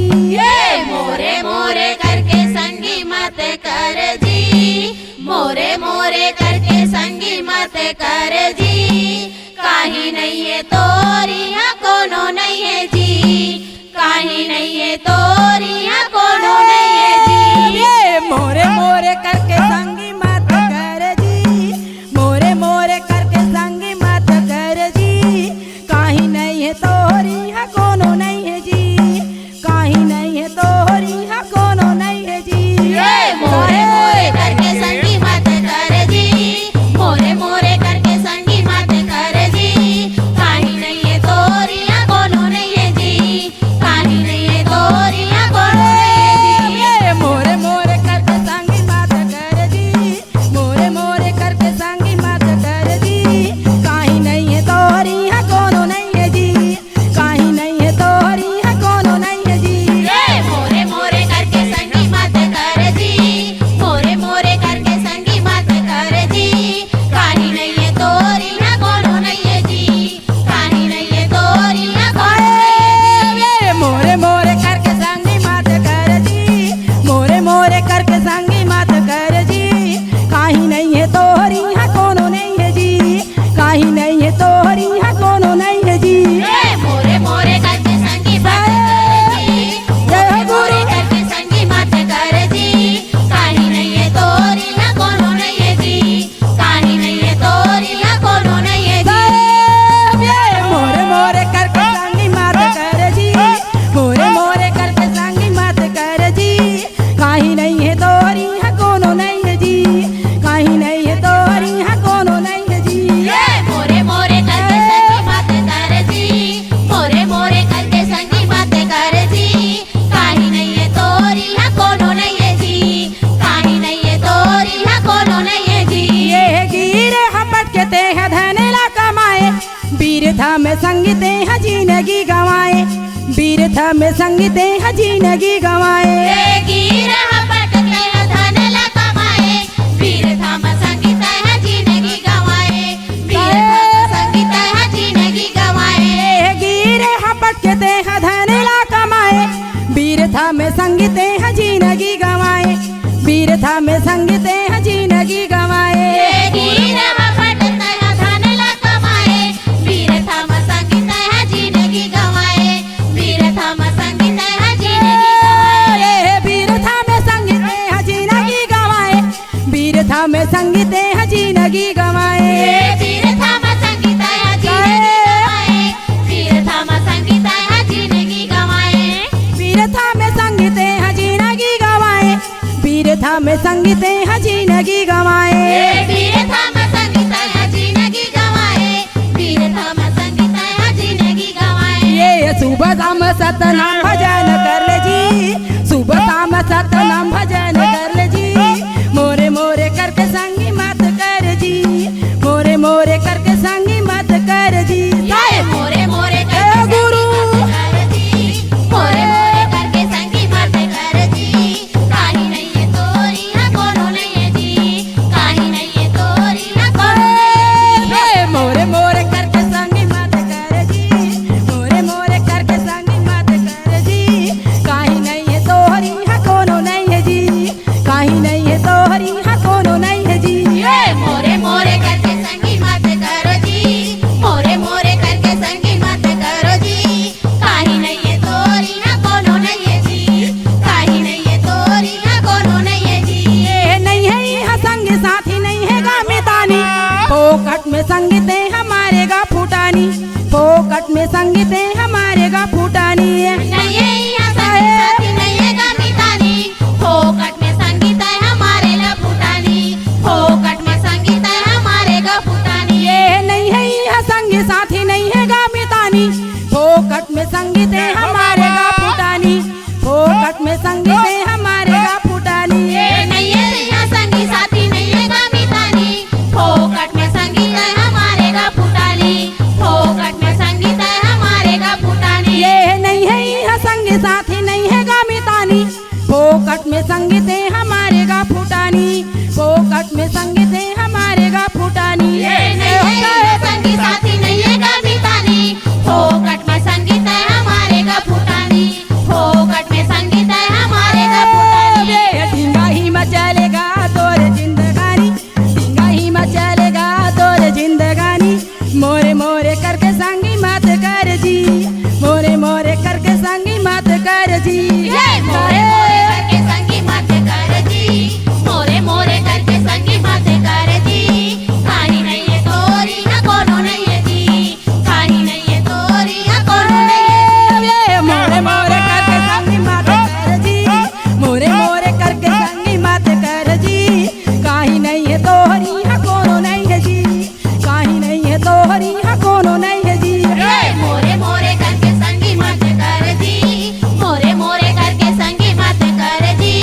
Speaker 2: मोरे मोरे करके संगी मत कर जी, मोरे मोरे करके संगी मत कर जी, काही नहीं है तोरी है कोनो नहीं है जी, काही नहीं है तोरी है कोनो नहीं है जी।
Speaker 1: मोरे मोरे करके संगी मत कर जी, मोरे मोरे करके संगी मत कर जी, काही नहीं है तोरी है कोनो नहीं है जी, काही नहीं है तोरी है कोनो नहीं है जी।
Speaker 2: मोरे मोरे करके संगी मत कर जी, मोरे मोरे करके संगी मत कर जी, काही नहीं है तोरी है कोनो नहीं है जी, काही नहीं है तोरी है कोनो नहीं है जी।
Speaker 1: मोरे मोरे करके संगी मत कर जी, मोरे मोरे करके संगी मत कर जी, काही नहीं है तोरी है कोनो नहीं है जी, काही नहीं है तोरी है कोनो नहीं है जी।
Speaker 2: मोरे मोरे करके संगी मत कर जी, मोरे मोरे करके संगी मत कर जी, काही नहीं है तोरी है कोनो नहीं है जी, काही नहीं है तोरी है कोनो नहीं है जी।
Speaker 1: मोरे मोरे करके संगी मत कर जी, मोरे मोरे करके संगी मत कर जी, काही नहीं है तोरी है कोनो नहीं है जी, काही नहीं है तोरी है कोनो नहीं है जी।
Speaker 2: मोरे मोरे करके संगी मत कर जी, मोरे मोरे करके संगी मत कर जी, काही नहीं है तोरी है कोनो नहीं है जी, काही नहीं है तोरी है कोनो नहीं है जी।
Speaker 1: मोरे मोरे करके संगी मत कर जी, मोरे मोरे करके संगी मत कर जी, काही नहीं है तोरी है कोनो नहीं है जी, काही नहीं है तोरी है कोनो नहीं है जी।
Speaker 2: मोरे मोरे करके संगी मत कर जी, मोरे मोरे करके संगी मत कर जी, काही नहीं है तोरी है कोनो नहीं है जी, काही नहीं है तोरी है कोनो नहीं है जी।
Speaker 1: ये गिर हपट के ते है धनेला कमाए, बीरथा में संगीते है जिंदगी गवाए, बीरथा में संगीते है जिंदगी गवाए।
Speaker 2: गिर हपटते हैं धन ला कमाए, वीर धाम संगीत है जिंदगी गवाए, वीर धाम संगीत है जिंदगी गवाए।
Speaker 1: गिर हपट के ते है धनेला कमाए, बीरथा में संगीते है जिंदगी गवाए, बीरथा में संगीते है जिंदगी गवाए।
Speaker 2: गिर हपटते हैं धन ला कमाए, वीर धाम संगीत है जिंदगी गवाए, वीर धाम संगीत है जिंदगी गवाए।
Speaker 1: बीरथा में संगीते है जिंदगी गवाए, बीरथा में संगीते है जिंदगी गवाए।
Speaker 2: वीर धाम संगीत है जिंदगी गवाए, वीर धाम संगीत है जिंदगी गवाए।
Speaker 1: बीरथा में संगीते है जिंदगी गवाए, बीरथा में संगीते है जिंदगी गवाए।
Speaker 2: वीर धाम संगीत है जिंदगी गवाए, वीर धाम संगीत है जिंदगी गवाए।
Speaker 1: ये सुबह शाम सतनाम भजन कर ले जी, सुबह शाम सतनाम भजन कर ले जी, मोरे मोरे करके संगी मत कर जी, मोरे मोरे करके संगी मत कर जी।
Speaker 2: मोरे मोरे
Speaker 1: ए
Speaker 2: करके
Speaker 1: गुरु
Speaker 2: कर जी, मोरे मोरे करके संगी मत कर जी, काही नहीं है तोरी है कोनो नहीं है जी, काही नहीं है तोरी है कोनो नहीं है जी।
Speaker 1: मोरे मोरे करके संगी मत कर जी, मोरे मोरे करके संगी मत कर जी, काही नहीं है तोहरी है कोनो नहीं है जी, काही नहीं है तोहरी है कोनो नहीं है जी।
Speaker 2: मोरे मोरे करके संगी मत करो जी, मोरे मोरे करके संगी मत करो जी, काही नहीं है तोरी है कोनो नहीं है जी, काही नहीं है तोरी है कोनो नहीं है जी।
Speaker 1: ये नहीं है यह संग साथी नहीं है गा मितानी, फोकट में संगीते हमारे गा फूटानी, फोकट में संगीते हमारे गा फूटानी।
Speaker 2: नहीं है यहाँ संगी साथी नहीं है गमितानी, फोकट में संगीत है हमारे ला फुटानी, फोकट में संगीत है हमारे गा फुटानी।
Speaker 1: ये नहीं है यह संग साथी नहीं है गा मितानी, फोकट में संगीते हमारे गा फूटानी, फोकट में संगीते हमारे गा फूटानी।
Speaker 2: नहीं है यहाँ संगी साथी नहीं है गमितानी, फोकट में संगीत है हमारे गा फुटानी, फोकट में संगीत है हमारे गा फुटानी।
Speaker 1: ये नहीं है यह संग साथी नहीं है गा मोरे करके संगी मत कर जी, मोरे मोरे करके संगी मत कर जी।
Speaker 2: मोरे मोरे करके संगी मत कर जी, मोरे मोरे करके संगी मत कर जी। कहीं नहीं है तोरी ना कोनो नहीं है जी, कहीं नहीं है तोरी ना कोनो नहीं है जी।
Speaker 1: मोरे मोरे करके संगी मत कर जी, मोरे मोरे करके संगी मत कर जी। कहीं नहीं है तोहरी हा कोनो नहीं है जी, कहीं नहीं है तोहरी हा कोनो नहीं है जी।
Speaker 2: मोरे मोरे करके संगी मत कर जी, मोरे मोरे करके संगी मत कर जी।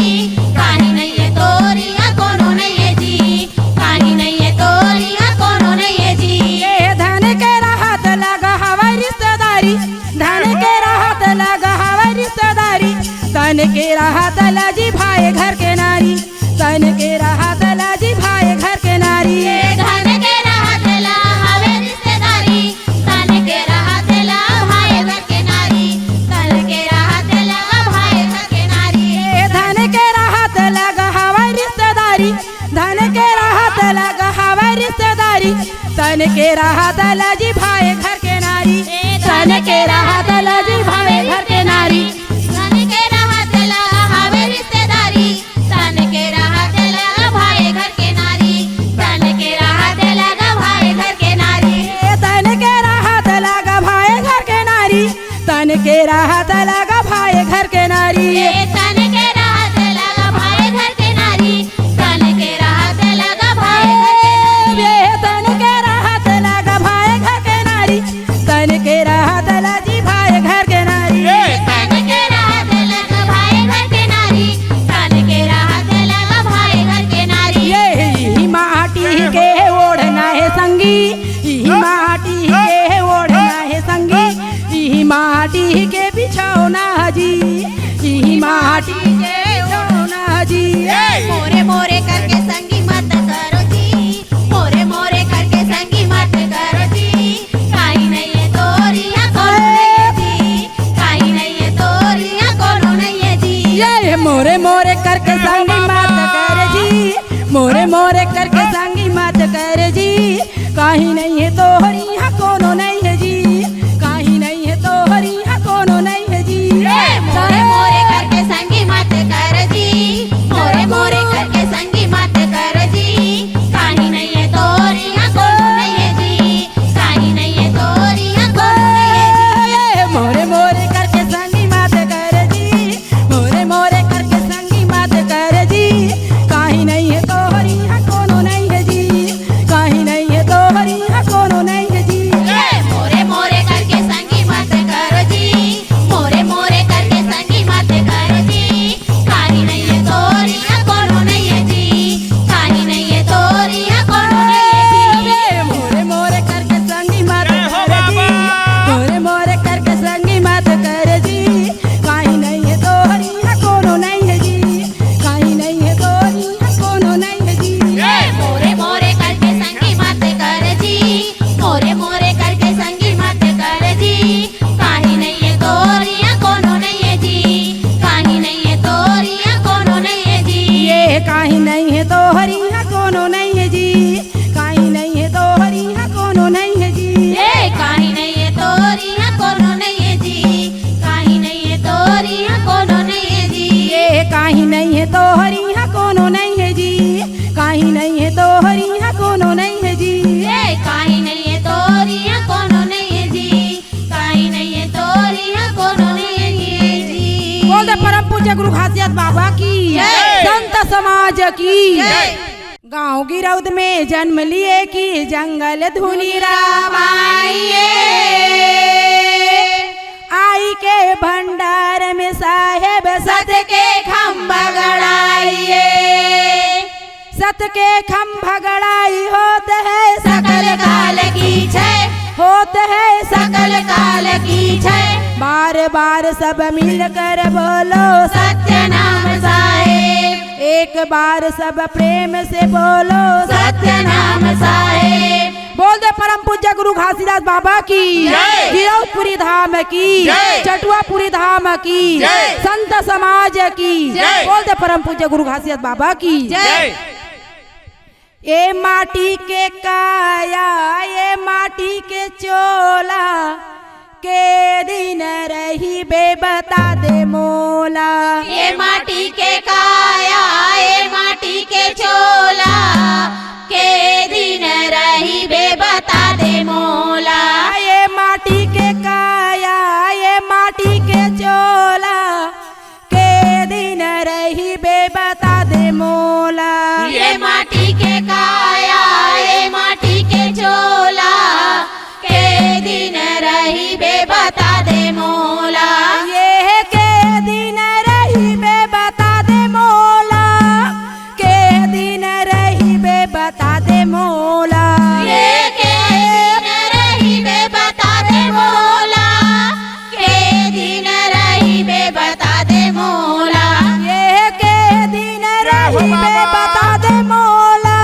Speaker 2: कहीं नहीं है तोरी हा कोनो नहीं है जी, कहीं नहीं है तोरी हा कोनो नहीं है जी।
Speaker 1: ये धन के राहत लगा हवा रिश्तेदारी, धन के राहत लगा हवा रिश्तेदारी। तन के राहत लाजी भाई घर के नारी, तन के राहत लाजी भाई घर के नारी।
Speaker 2: धन के राहत ला हवे रिश्तेदारी, तन के राहत ला भाई घर के नारी, तन के राहत ला भाई घर के नारी।
Speaker 1: धन के राहत लगा हवा रिश्तेदारी, धन के राहत लगा हवा रिश्तेदारी। तन के राहत लाजी भाई घर के नारी, तन के राहत लाजी भाई घर के नारी।
Speaker 2: तन के राहत ला हवे रिश्तेदारी, तन के राहत ला भाई घर के नारी, तन के राहत लगा भाई घर के नारी।
Speaker 1: तन के राहत लगा भाई घर के नारी, तन के राहत लगा भाई घर के नारी।
Speaker 2: तन के राहत लगा भाई घर के नारी, तन के राहत लगा भाई घर के नारी।
Speaker 1: तन के राहत लगा भाई घर के नारी, तन के राहत लाजी भाई घर के नारी।
Speaker 2: तन के राहत लगा भाई घर के नारी, तन के राहत लगा भाई घर के नारी।
Speaker 1: ये माटी के ओढ़ना है संगी, यही माटी के ओढ़ना है संगी, यही माटी के बिछौना जी, यही माटी के बिछौना जी।
Speaker 2: मोरे मोरे करके संगी मत करो जी, मोरे मोरे करके संगी मत करो जी। कहीं नहीं है तोरी हा कोनो नहीं है जी, कहीं नहीं है तोरी हा कोनो नहीं है जी।
Speaker 1: ये मोरे मोरे करके संगी मत कर जी, मोरे मोरे करके संगी मत कर जी। कहीं नहीं है तोहरी हा कोनो नहीं है जी, कहीं नहीं है तोहरी हा कोनो नहीं है जी।
Speaker 2: मोरे मोरे करके संगी मत कर जी, मोरे मोरे करके संगी मत कर जी। कहीं नहीं है तोरी हा कोनो नहीं है जी, कहीं नहीं है तोरी हा कोनो नहीं है जी।
Speaker 1: मोरे मोरे करके संगी मत कर जी, मोरे मोरे करके संगी मत कर जी। कहीं नहीं है तोहरी हा कोनो नहीं है जी, कहीं नहीं है तोहरी हा कोनो नहीं है जी।
Speaker 2: मोरे मोरे करके संगी मत कर जी, मोरे मोरे करके संगी मत कर जी। कहीं नहीं है तोरी हा कोनो नहीं है जी, कहीं नहीं है तोरी हा कोनो नहीं है जी।
Speaker 1: मोरे मोरे करके संगी मत कर जी, मोरे मोरे करके संगी मत कर जी। कहीं नहीं है तोहरी हा कोनो नहीं है जी, कहीं नहीं है तोहरी हा कोनो नहीं है जी।
Speaker 2: मोरे मोरे करके संगी मत कर जी, मोरे मोरे करके संगी मत कर जी। कहीं नहीं है तोरी हा कोनो नहीं है जी, कहीं नहीं है तोरी हा कोनो नहीं है जी।
Speaker 1: ये कहीं नहीं है तोहरी हा कोनो नहीं है जी, कहीं नहीं है तोहरी हा कोनो नहीं है जी।
Speaker 2: कहीं नहीं है तोरी हा कोनो नहीं है जी, कहीं नहीं है तोरी हा कोनो नहीं है जी।
Speaker 1: ये कहीं नहीं है तोहरी हा कोनो नहीं है जी, कहीं नहीं है तोहरी हा कोनो नहीं है जी।
Speaker 2: कहीं नहीं है तोरी हा कोनो नहीं है जी, कहीं नहीं है तोरी हा कोनो नहीं है जी।
Speaker 1: बोल दे परम पूज्य गुरु खासियत बाबा की,
Speaker 2: जय।
Speaker 1: संत समाज की।
Speaker 2: जय।
Speaker 1: गाँव गिरौद में जन्म लिए कि जंगल धुनी रामाइए, आई के भंडार में साहेब सत के खम्भा गड़ाइए, सत के खम्भा गड़ाई होते है सकल काल की छय, होते है सकल काल की छय। बार बार सब मिलकर बोलो सत्य नाम साहेब, एक बार सब प्रेम से बोलो सत्य नाम साहेब। बोल दे परम पूज्य गुरु घासीदास बाबा की, गिरौदपुरी धाम की, चटुआपुरी धाम की, संत समाज की। बोल दे परम पूज्य गुरु घासीदास बाबा की। ये माटी के काया ये माटी के चोला के दिन रही बे बता दे मोला।
Speaker 2: ये माटी के काया ये माटी के चोला के दिन रही बे बता दे मोला।
Speaker 1: ये माटी के काया ये माटी के चोला के दिन रही बे बता दे मोला।
Speaker 2: ये माटी के काया ये माटी के चोला के दिन रही बे बता दे मोला।
Speaker 1: ये के दिन रही बे बता दे मोला के दिन रही बे बता दे मोला।
Speaker 2: ये के दिन रही बे बता दे मोला के दिन रही बे बता दे मोला।
Speaker 1: ये के दिन रही बे बता दे मोला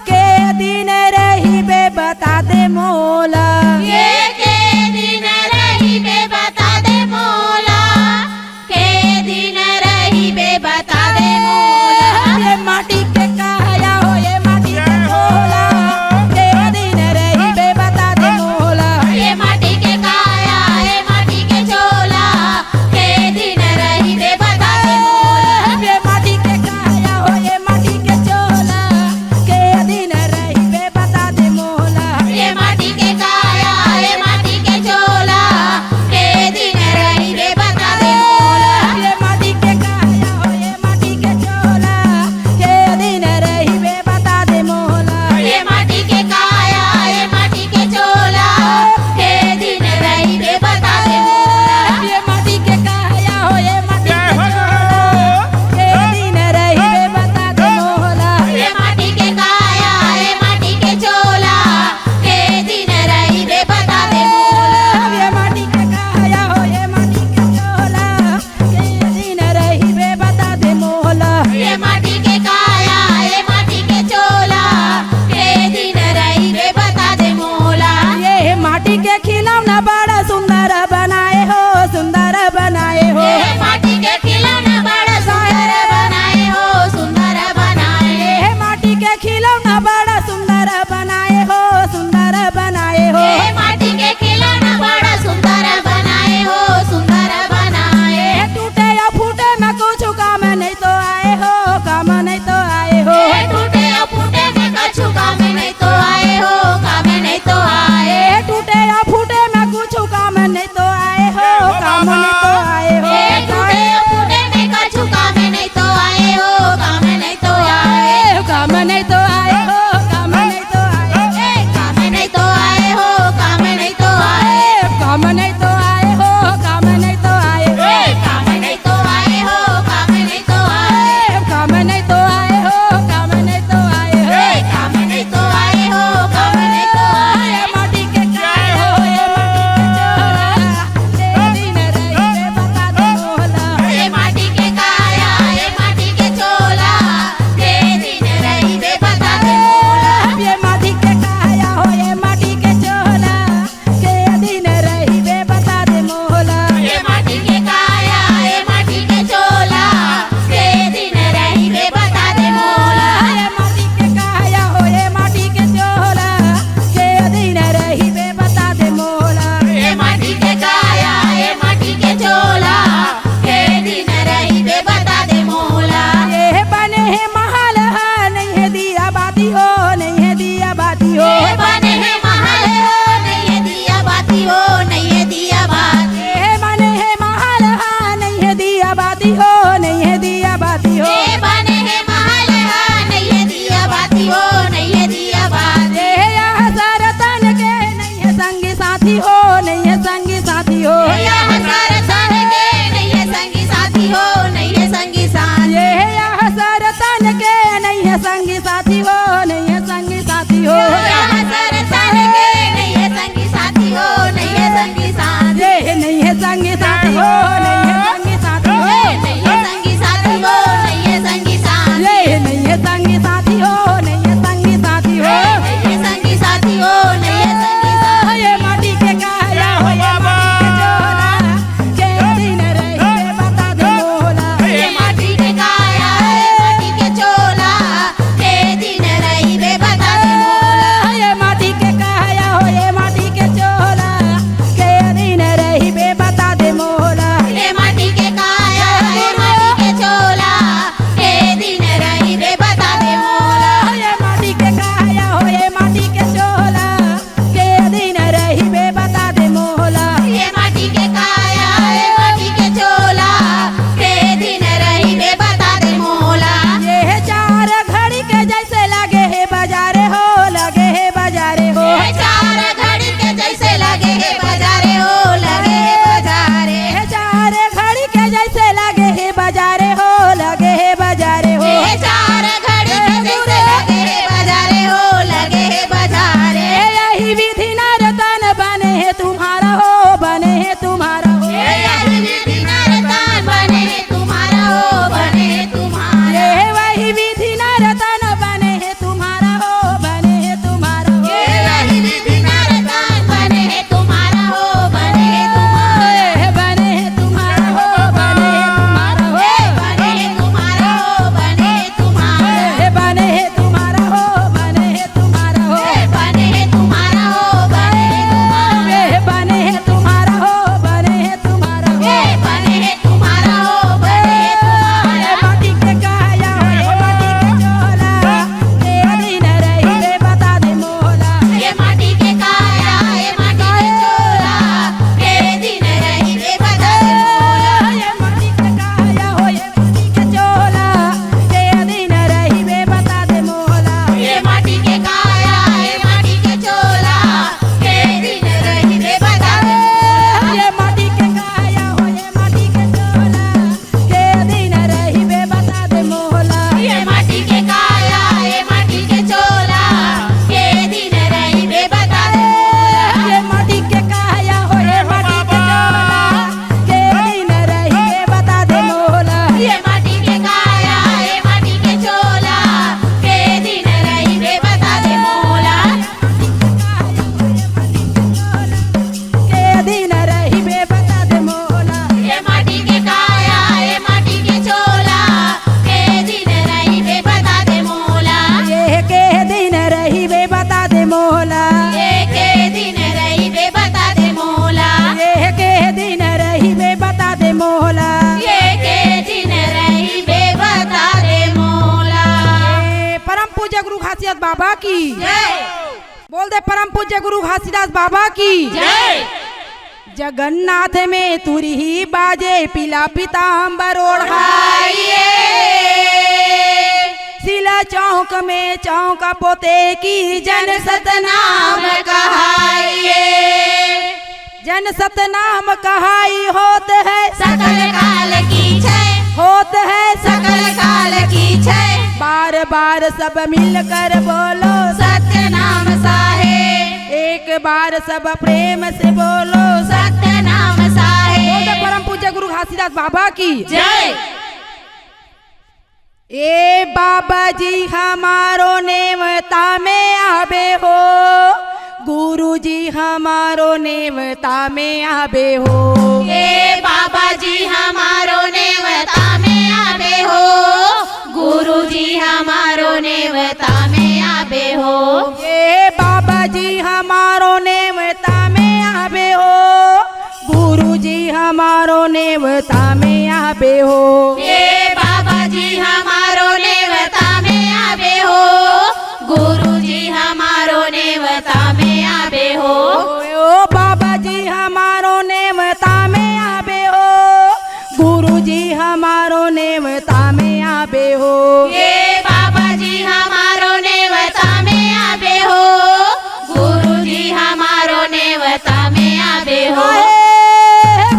Speaker 1: के दिन रही बे बता दे मोला।
Speaker 2: ये के दिन रही बे बता दे मोला के दिन रही बे बता दे मोला।
Speaker 1: ये माटी के काया हो ये माटी के चोला के दिन रही बे बता दे मोला।
Speaker 2: ये माटी के काया ये माटी के चोला के दिन रही बे बता दे मोला।
Speaker 1: ये माटी के काया हो ये माटी के चोला के दिन रही बे बता दे मोला।
Speaker 2: ये माटी के काया ये माटी के चोला के दिन रही बे बता दे मोला।
Speaker 1: ये माटी के काया हो ये माटी के चोला के दिन रही बे बता दे मोला।
Speaker 2: ये माटी के काया ये माटी के चोला के दिन रही बे बता दे मोला।
Speaker 1: ये माटी के काया हो ये माटी के चोला के दिन रही बे बता दे मोला।
Speaker 2: ये माटी के काया ये माटी के चोला के दिन रही बे बता दे मोला।
Speaker 1: ये माटी के काया हो ये माटी के चोला के दिन रही बे बता दे मोला।
Speaker 2: ये माटी के काया ये माटी के चोला के दिन रही बे बता दे मोला।
Speaker 1: ये माटी के खिलौना बड़ा सुंदर बनाए हो सुंदर बनाए हो।
Speaker 2: ये माटी के खिलौना बड़ा सुंदर बनाए हो सुंदर बनाए।
Speaker 1: ये माटी के खिलौना बड़ा सुंदर बनाए हो सुंदर बनाए हो।
Speaker 2: ये माटी के खिलौना बड़ा सुंदर बनाए हो सुंदर बनाए।
Speaker 1: ये टूटे या फूटे में कुछ काम नहीं तो आए हो काम नहीं तो आए हो।
Speaker 2: ये टूटे या फूटे में कछु काम नहीं तो आए हो काम नहीं तो आए।
Speaker 1: ये टूटे या फूटे में कुछ काम घासीदास बाबा की
Speaker 2: जय।
Speaker 1: बोल दे परम पूज्य गुरु घासीदास बाबा की
Speaker 2: जय।
Speaker 1: जगन्नाथ में तुरी ही बाजे पीला पीताम्बर ओढ़ाइए, शिला चौक में चौका पोते की जन सतनाम
Speaker 2: कहाइए,
Speaker 1: जन सतनाम कहाई होत है
Speaker 2: सकल काल की जय,
Speaker 1: होत है
Speaker 2: सकल काल की जय।
Speaker 1: बार बार सब मिलकर बोलो
Speaker 2: सत्य नाम साहेब,
Speaker 1: एक बार सब प्रेम से बोलो
Speaker 2: सत्य नाम
Speaker 1: बोल दे
Speaker 2: साहेब।
Speaker 1: परम पूज्य गुरु घासीदास बाबा की
Speaker 2: जय।
Speaker 1: ए बाबा जी हमारो नेवता में आबे हो, गुरु जी हमारो नेवता में आबे हो।
Speaker 2: ए बाबा जी हमारो नेवता में आबे हो, गुरु जी हमारो नेवता में आबे हो।
Speaker 1: ए बाबा जी हमारो नेवता में आबे हो, गुरु जी हमारो नेवता में आबे हो।
Speaker 2: ए बाबा जी हमारो नेवता में आबे हो, गुरु जी हमारो नेवता में आबे हो।
Speaker 1: ओ बाबा जी हमारो नेवता में आबे हो, गुरु जी हमारो नेवता में आबे हो।
Speaker 2: ए बाबा जी हमारो नेवता में आबे हो, गुरु जी हमारो नेवता में आबे हो।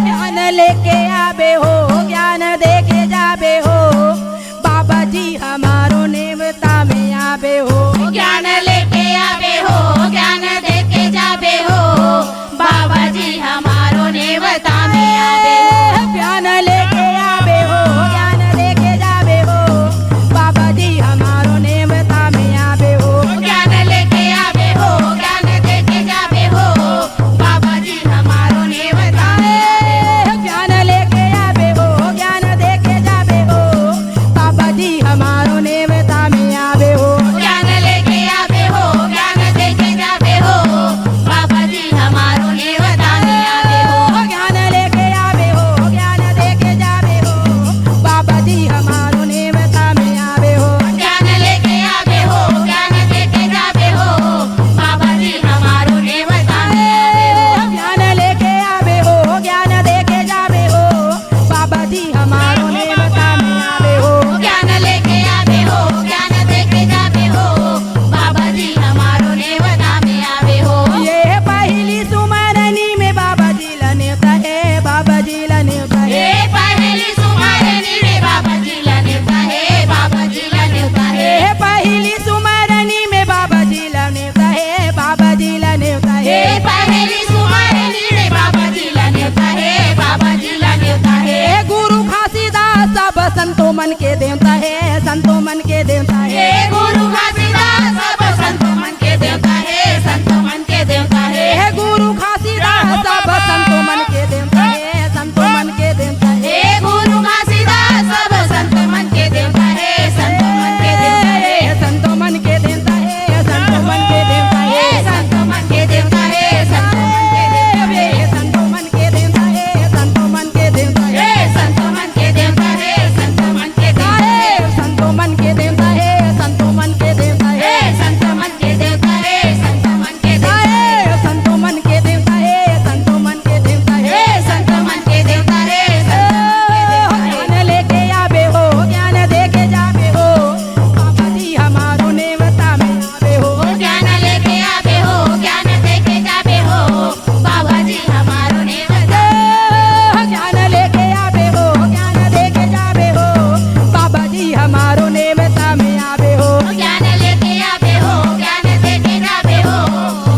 Speaker 1: ज्ञान लेके आबे हो, ज्ञान देके जाबे हो, बाबा जी हमारो नेवता में आबे हो।
Speaker 2: ज्ञान लेके आबे हो, ज्ञान देके जाबे हो, बाबा जी हमारो नेवता में आबे हो।
Speaker 1: ज्ञान लेके आबे हो, ज्ञान देके जाबे हो, बाबा जी हमारो नेवता में आबे हो।
Speaker 2: ज्ञान लेके आबे हो, ज्ञान देके जाबे हो, बाबा जी हमारो नेवता में आबे हो।
Speaker 1: ज्ञान लेके आबे हो, ज्ञान देके जाबे हो, बाबा जी हमारो नेवता में आबे हो।
Speaker 2: ज्ञान लेके आबे हो, ज्ञान देके जाबे हो, बाबा जी हमारो नेवता में आबे हो।
Speaker 1: ज्ञान लेके आबे हो, ज्ञान देके जाबे हो, बाबा जी हमारो नेवता में आबे हो।
Speaker 2: ज्ञान लेके आबे हो, ज्ञान देके जाबे हो, बाबा जी हमारो नेवता में आबे हो।
Speaker 1: ज्ञान लेके आबे हो, ज्ञान देके जाबे हो, बाबा जी हमारो नेवता में आबे हो।
Speaker 2: ज्ञान लेके आबे हो, ज्ञान देके जाबे हो, बाबा जी हमारो नेवता में आबे हो।
Speaker 1: ये पहली सुमरनी में बाबा जी ला नेवता है, बाबा जी ला नेवता है।
Speaker 2: ए पहली सुमरनी में बाबा जी ला नेवता है, बाबा जी ला नेवता है।
Speaker 1: ये पहली सुमरनी में बाबा जी ला नेवता है, बाबा जी ला नेवता है।
Speaker 2: ए पहली सुमरनी में बाबा जी ला नेवता है, बाबा जी ला नेवता है।
Speaker 1: हे गुरु घासीदास सब संतो मन के देवता है, संतो मन के देवता है।
Speaker 2: हे गुरु घासीदास सब संतो मन के देवता है, संतो मन के देवता है।
Speaker 1: हे गुरु घासीदास सब संतो मन के देवता है, संतो मन के देवता है।
Speaker 2: हे गुरु घासीदास सब संतो मन के देवता है, संतो मन के देवता है।
Speaker 1: संतो मन के देवता है, संतो मन के देवता है।
Speaker 2: हे संतो मन के देवता है, संतो मन के देवता है।
Speaker 1: संतो मन के देवता है, संतो मन के देवता है।
Speaker 2: हे संतो मन के देवता है, संतो मन के देवता है।
Speaker 1: संतो मन के देवता है, संतो मन के देवता है।
Speaker 2: हे संतो मन के देवता है, संतो मन के देवता है।
Speaker 1: संतो मन के देवता है, संतो मन के देवता है।
Speaker 2: हे संतो मन के देवता है, संतो मन के देवता है।
Speaker 1: ज्ञान लेके आबे हो, ज्ञान देके जाबे हो, बाबा जी हमारो नेवता में आबे हो।
Speaker 2: ज्ञान लेके आबे हो, ज्ञान देके जाबे हो, बाबा जी हमारो नेवता
Speaker 1: ज्ञान लेके आबे हो, ज्ञान देके जाबे हो, बाबा जी हमारो नेवता में आबे हो।
Speaker 2: ज्ञान लेके आबे हो, ज्ञान देके जाबे हो,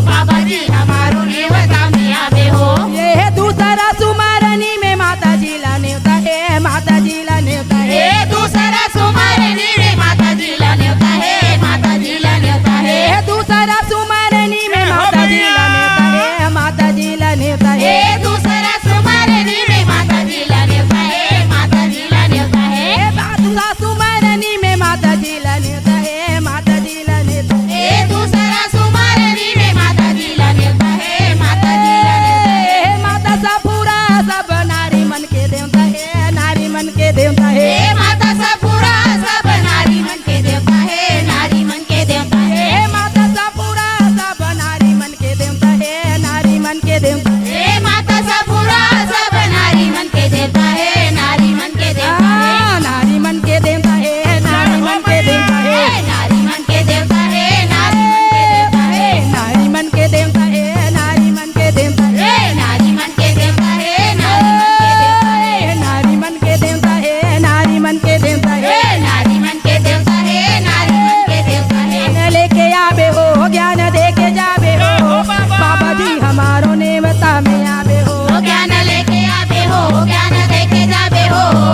Speaker 2: बाबा जी हमारो नेवता में आबे हो।
Speaker 1: ये है दूसरा सुमरनी में माता जी ला नेवता है, माता जी ला नेवता है।
Speaker 2: हे दूसरा सुमरनी रे माता जी ला नेवता है, माता जी ला नेवता है।
Speaker 1: ये दूसरा सुमरनी में माता जी ला नेवता है, माता जी ला नेवता है।
Speaker 2: हे दूसरा सुमरनी रे माता जी ला नेवता है, माता जी ला नेवता है।
Speaker 1: ये दूसरा सुमरनी में माता जी ला नेवता है, माता जी ला नेवता है।
Speaker 2: हे दूसरा सुमरनी रे माता जी ला नेवता है, माता जी ला नेवता है।
Speaker 1: हे माता सपूरा सब नारी मन के देवता है, नारी मन के देवता है।
Speaker 2: हे माता सपूरा सब नारी मन के देवता है, नारी मन के देवता है।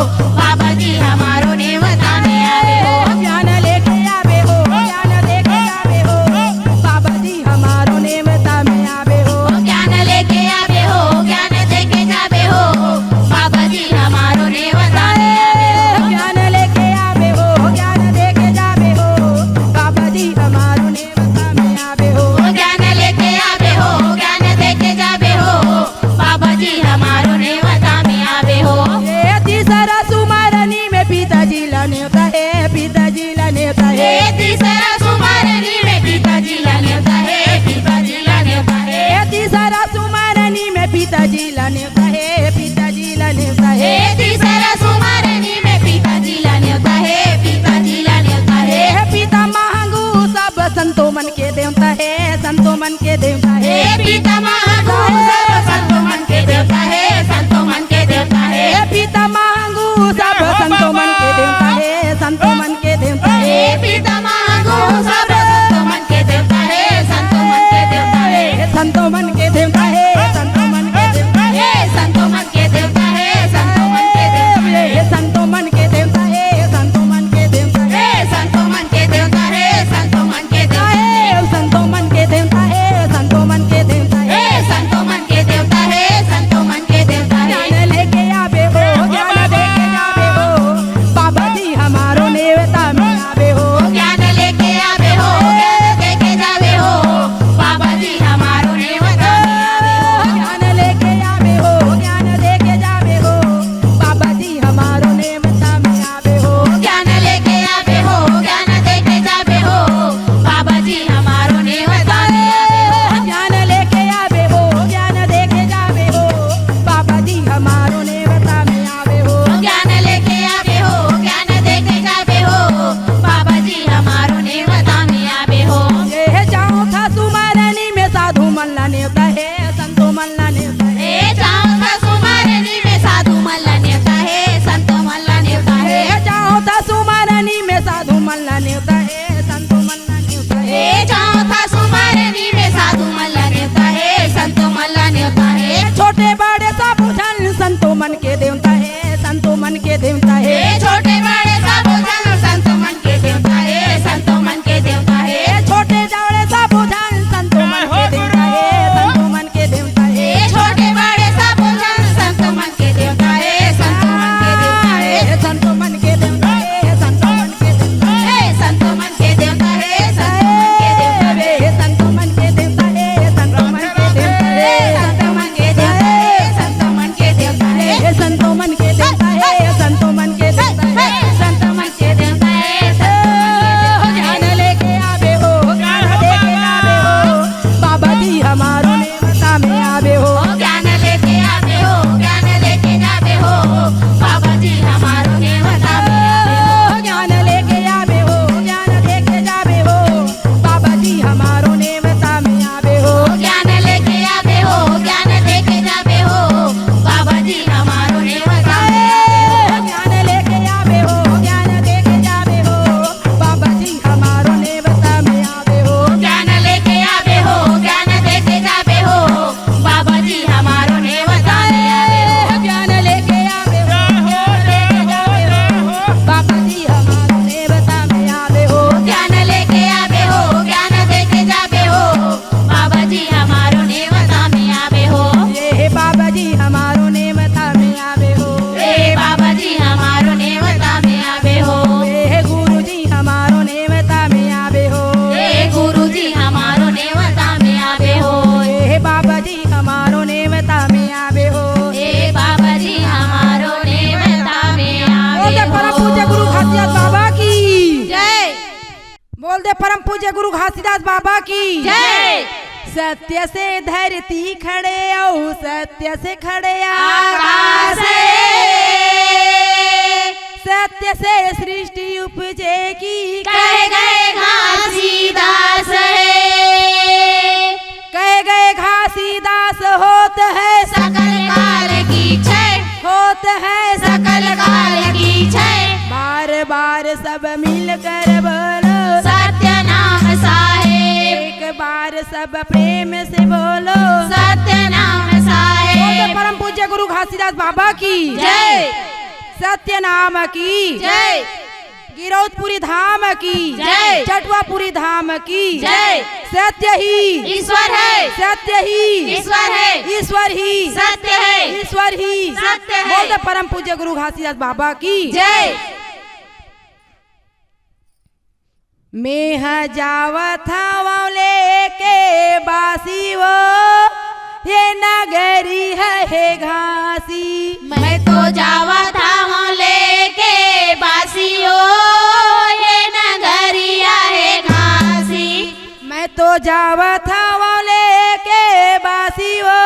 Speaker 2: बाबा जी हमारो नेवता में आवे हो
Speaker 1: ज्ञान लेके आवे हो ज्ञान देके जावे हो बाबा जी हमारो नेवता में आवे हो
Speaker 2: ज्ञान लेके आवे हो ज्ञान देके जावे हो बाबा जी हमारो नेवता में आवे हो
Speaker 1: ज्ञान लेके आवे हो ज्ञान देके जावे हो बाबा जी हमारो नेवता में आवे हो
Speaker 2: ज्ञान लेके आवे हो ज्ञान देके जावे हो बाबा जी हमारो नेवता में आवे हो
Speaker 1: ये तीसरा सुमारनी में पिताजी ला नेवता है पिताजी ला नेवता है
Speaker 2: हे तीसरा सुमारनी में पिताजी ला नेवता है पिताजी ला नेवता है
Speaker 1: ये तीसरा सुमारनी में पिताजी ला नेवता है पिताजी ला नेवता है
Speaker 2: हे तीसरा सुमारनी में पिताजी ला नेवता है पिताजी ला नेवता है
Speaker 1: हे पिता महंगू सब संतो मन के देवता है संतो मन के देवता है
Speaker 2: हे पिता महागु सब संतो मन के देवता है संतो मन के देवता है
Speaker 1: हे पिता महंगू सब संतो मन के देवता है संतो मन के देवता
Speaker 2: हे
Speaker 1: है
Speaker 2: पिता महागु सब संतो मन के देवता है संतो मन के देवता है
Speaker 1: संतो मन के देवता है संतो मन के देवता है
Speaker 2: हे संतो मन के देवता है संतो मन के देवता है
Speaker 1: हे संतो मन के देवता है संतो मन के देवता है
Speaker 2: हे संतो मन के देवता है संतो मन के देवता है
Speaker 1: संतो मन के देवता है संतो मन के देवता है
Speaker 2: हे संतो मन के देवता है संतो मन के देवता है
Speaker 1: ज्ञान लेके आवे हो ज्ञान देके जावे हो बाबा जी हमारो नेवता में आवे हो
Speaker 2: ज्ञान लेके आवे हो ज्ञान देके जावे हो बाबा जी हमारो नेवता में आवे हो
Speaker 1: ज्ञान लेके आवे हो ज्ञान देके जावे हो बाबा जी हमारो नेवता में आवे हो
Speaker 2: ज्ञान लेके आवे हो ज्ञान देके जावे हो बाबा जी हमारो नेवता में आवे हो
Speaker 1: ज्ञान लेके आवे हो ज्ञान देके जावे हो बाबा जी हमारो नेवता में आवे हो
Speaker 2: ज्ञान लेके आवे हो ज्ञान देके जावे हो बाबा जी हमारो नेवता में आवे हो
Speaker 1: ये जाऊं था सुमारनी में साधु मल्ला नेवता है संतो मल्ला नेवता है
Speaker 2: हे जाऊं था सुमारनी में साधु मल्ला नेवता है संतो मल्ला नेवता है
Speaker 1: हे जाऊं था सुमारनी में साधु मल्ला नेवता है संतो मल्ला नेवता है
Speaker 2: हे जाऊं था सुमारनी में साधु मल्ला नेवता है संतो मल्ला नेवता है
Speaker 1: छोटे बड़े सब जन संतो मन के देवता है संतो मन के देवता है
Speaker 2: हे छोटे बड़े सब जन संतो मन के देवता है संतो मन के देवता है
Speaker 1: छोटे बड़े सब जन संतो मन के देवता है संतो मन के देवता है
Speaker 2: हे छोटे बड़े सब जन संतो मन के देवता है संतो मन के देवता है
Speaker 1: संतो मन के देवता है संतो मन के देवता है
Speaker 2: हे संतो मन के देवता है संतो मन के देवता है
Speaker 1: संतो मन के देवता है संतो मन के देवता है
Speaker 2: संतो मन के देवता है संतो मन के देवता है
Speaker 1: संतो मन के देवता है संतो मन के देवता है
Speaker 2: संतो मन के देवता है
Speaker 1: ज्ञान लेके आवे हो ज्ञान देके जावे हो बाबा जी हमारो नेवता में आवे हो
Speaker 2: ज्ञान लेके आवे हो ज्ञान लेके जावे हो बाबा जी हमारो नेवता में आवे हो
Speaker 1: ज्ञान लेके आवे हो ज्ञान देके जावे हो बाबा जी हमारो नेवता में आवे हो
Speaker 2: ज्ञान लेके आवे हो ज्ञान देके जावे हो बाबा जी हमारो नेवता में आवे हो
Speaker 1: ज्ञान लेके आवे हो ज्ञान देके जावे हो बाबा जी हमारो नेवता में आवे हो
Speaker 2: ज्ञान लेके आवे हो ज्ञान देके जावे हो बाबा जी हमारो नेवता में आवे हो
Speaker 1: ज्ञान लेके आवे हो ज्ञान देके जावे हो बाबा जी हमारो नेवता में आवे हो
Speaker 2: ज्ञान लेके आवे हो ज्ञान देके जावे हो बाबा जी हमारो नेवता में आवे हो
Speaker 1: ये बाबा जी हमारो नेवता में आवे हो
Speaker 2: हे बाबा जी हमारो नेवता में आवे हो
Speaker 1: हे गुरु जी हमारो नेवता में आवे हो
Speaker 2: हे गुरु जी हमारो नेवता में आवे हो
Speaker 1: हे बाबा जी हमारो नेवता में आवे हो
Speaker 2: हे बाबा जी हमारो नेवता में
Speaker 1: बोल दे
Speaker 2: आवे
Speaker 1: परम
Speaker 2: हो
Speaker 1: पूज्य गुरु घासीदास बाबा की
Speaker 2: जय
Speaker 1: बोल दे परम पूज्य गुरु घासीदास बाबा की
Speaker 2: जय
Speaker 1: सत्य से धरती खड़े औ सत्य से खड़े
Speaker 2: आकाश
Speaker 1: सत्य से सृष्टि उपजेगी
Speaker 2: कह गए घासीदास
Speaker 1: कह गए घासीदास होत है
Speaker 2: सकल काल की छय
Speaker 1: होत है
Speaker 2: सकल काल की छय
Speaker 1: बार बार सब मिलकर बोलो
Speaker 2: सत्य नाम साहेब
Speaker 1: एक बार सब प्रेम से बोलो
Speaker 2: सत्य नाम
Speaker 1: बोल दो
Speaker 2: साहेब
Speaker 1: परम पूज्य गुरु घासीदास बाबा की
Speaker 2: जय
Speaker 1: सत्य नाम की
Speaker 2: जय,
Speaker 1: गिरौदपुरी धाम की
Speaker 2: जय,
Speaker 1: चटुआपुरी धाम की
Speaker 2: जय।
Speaker 1: सत्य ही
Speaker 2: ईश्वर है,
Speaker 1: सत्य ही
Speaker 2: ईश्वर है,
Speaker 1: ईश्वर ही
Speaker 2: सत्य है,
Speaker 1: ईश्वर ही
Speaker 2: सत्य है।
Speaker 1: बोल दे परम पूज्य गुरु घासीदास बाबा की
Speaker 2: जय।
Speaker 1: मैं जावत हूँ लेके बासी वो ये नगरी है घासी।
Speaker 2: मैं तो जावा था हूँ लेके बासियो, ये नगरिया है घासी।
Speaker 1: मैं तो जावत हूँ लेके बासी वो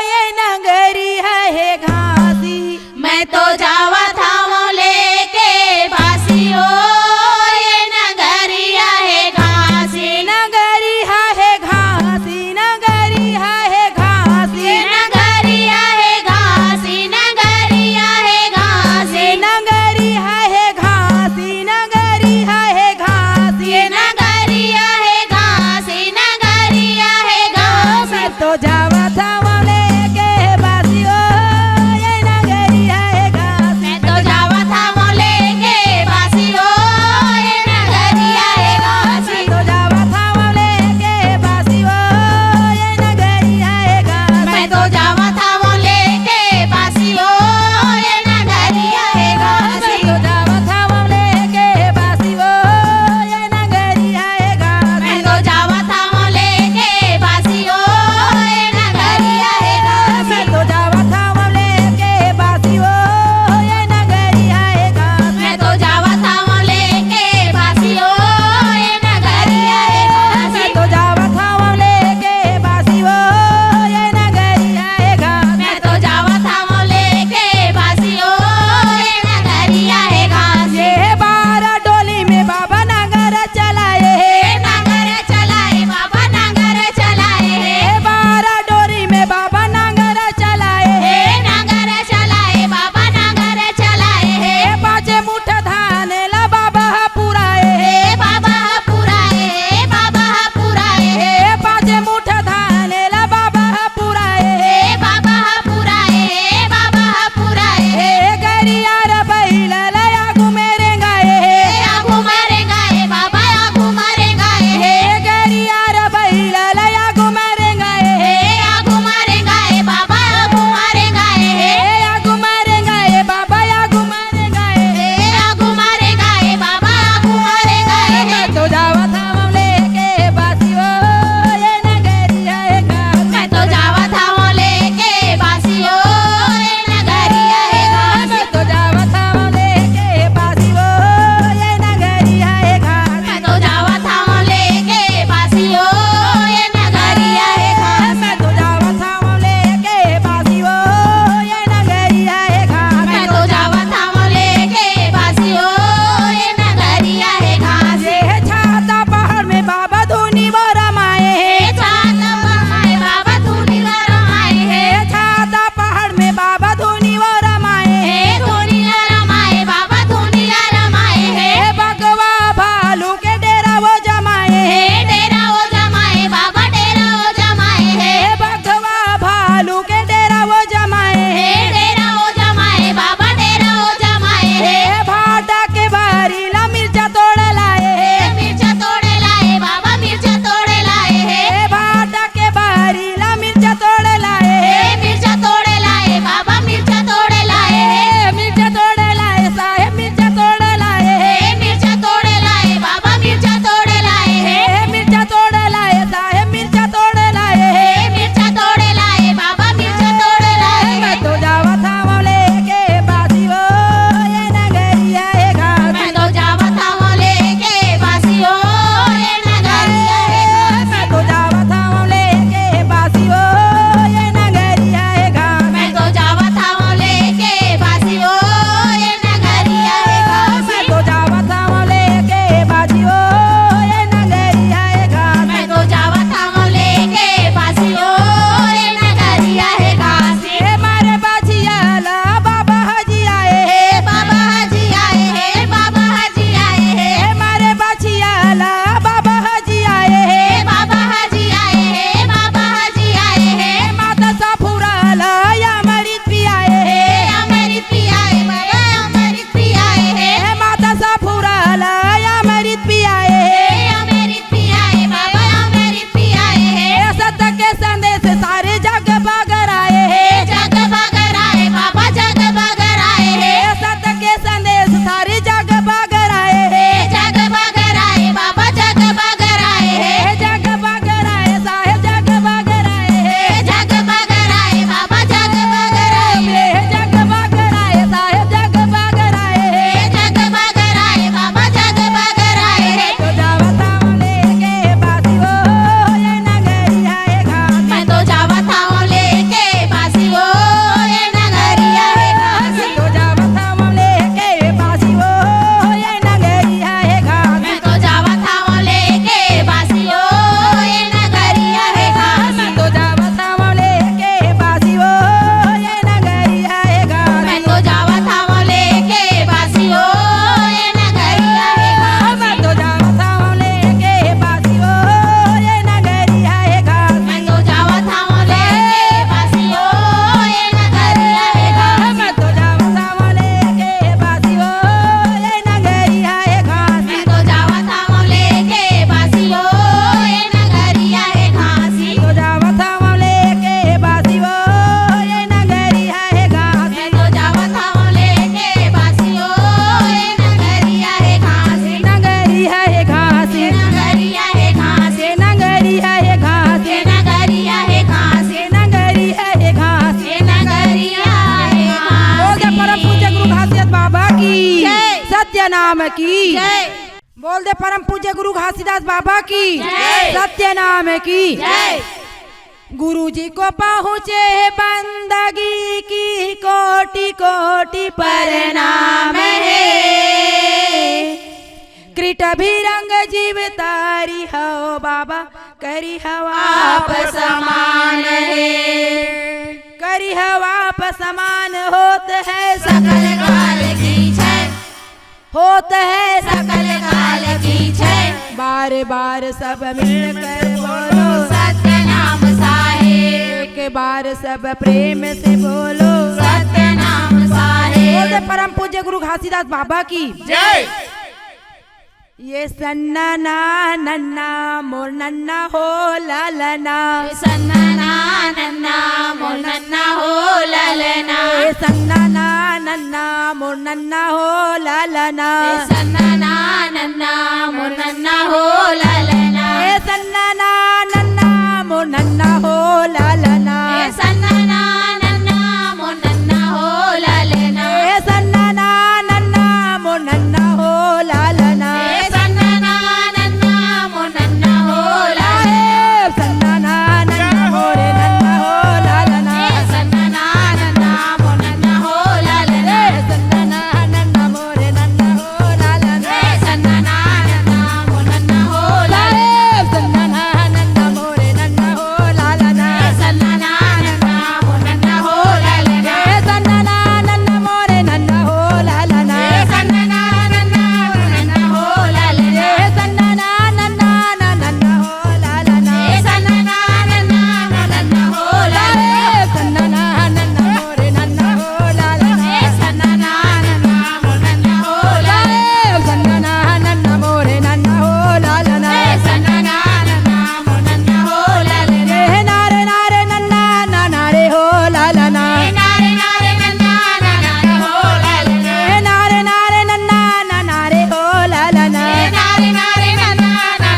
Speaker 1: ये नगरी है घासी।
Speaker 2: मैं तो जावा था हूँ लेके बासियो, ये नगरिया है घासी।
Speaker 1: नगरी है घासी, नगरी है घासी,
Speaker 2: ये नगरिया है घासी, नगरिया है घासी।
Speaker 1: नगरी है घासी, नगरी है घासी।
Speaker 2: ये नगरिया है घासी, नगरिया है घासी।
Speaker 1: मैं तो जावत हूँ लेके बासी वो ये नगरी है घासी।
Speaker 2: मैं तो जावा था हूँ लेके बासियो, ये नगरिया है घासी।
Speaker 1: मैं तो जावत हूँ लेके बासी वो ये नगरी है घासी।
Speaker 2: मैं तो जावा था हूँ लेके बासियो, ये नगरिया है घासी।
Speaker 1: मैं तो जावत हूँ लेके बासी वो ये नगरी है घासी।
Speaker 2: मैं तो जावा था हूँ लेके बासियो, ये नगरिया है घासी।
Speaker 1: मैं तो जावत हूँ लेके बासी वो ये नगरी है घासी।
Speaker 2: मैं तो जावा था हूँ लेके बासियो, ये नगरिया है घासी।
Speaker 1: मैं तो जावत हूँ लेके बासी वो ये नगरी है सत्य नाम की
Speaker 2: जय।
Speaker 1: बोल दे परम पूज्य गुरु घासीदास बाबा की
Speaker 2: जय।
Speaker 1: सत्य नाम की
Speaker 2: जय।
Speaker 1: गुरु जी को पहुँचे बंदगी की कोटि कोटि प्रणाम है। कृट भी रंग जीव तारी हो बाबा करी हवा
Speaker 2: आप समान है।
Speaker 1: करी हवा पर समान होत है
Speaker 2: सकल काल की जय।
Speaker 1: होत है
Speaker 2: सकल काल की जय।
Speaker 1: बार बार सब मिलकर बोलो
Speaker 2: सत्य नाम साहेब।
Speaker 1: एक बार सब प्रेम से बोलो
Speaker 2: सत्य नाम
Speaker 1: बोल
Speaker 2: साहेब।
Speaker 1: दे परम पूज्य गुरु घासीदास बाबा की
Speaker 2: जय।
Speaker 1: ये सन्ना ना नन्ना मोर नन्ना हो लालना
Speaker 2: सन्ना नन्ना मोर नन्ना हो ललना।
Speaker 1: ये सन्ना ना नन्ना मोर नन्ना हो लालना
Speaker 2: सन्ना नन्ना मोर नन्ना हो ललना।
Speaker 1: ये सन्ना ना नन्ना मोर नन्ना हो लालना
Speaker 2: सन्ना नन्ना मोर नन्ना हो ललना।
Speaker 1: ये सन्ना ना नन्ना मोर नन्ना हो लालना
Speaker 2: सन्ना नन्ना मोर नन्ना हो ललना।
Speaker 1: सन्ना ना नन्ना मोरे नन्ना हो लालना
Speaker 2: सन्ना नन्ना मोर नन्ना हो ललना।
Speaker 1: सन्ना ना नन्ना मोरे नन्ना हो लालना
Speaker 2: सन्ना नन्ना मोर नन्ना हो ललना।
Speaker 1: सन्ना ना नन्ना मोरे नन्ना हो लालना
Speaker 2: सन्ना नन्ना मोर नन्ना हो ललना।
Speaker 1: सन्ना ना नन्ना मोरे नन्ना हो लालना
Speaker 2: सन्ना नन्ना मोर नन्ना हो ललना।
Speaker 1: सन्ना ना नन्ना नन्ना हो लालना
Speaker 2: सन्ना नन्ना मोर नन्ना हो ललना।
Speaker 1: सन्ना ना नन्ना मोरे नन्ना हो लालना
Speaker 2: सन्ना नन्ना मोर नन्ना हो ललना।
Speaker 1: सन्ना ना नन्ना मोरे नन्ना हो लालना
Speaker 2: सन्ना नन्ना मोर नन्ना हो ललना।
Speaker 1: नारे नारे नन्ना ना नारे हो लालना
Speaker 2: नारे नारे नन्ना नारे हो ललना।
Speaker 1: नारे नारे नन्ना ना नारे हो लालना
Speaker 2: नारे नारे नन्ना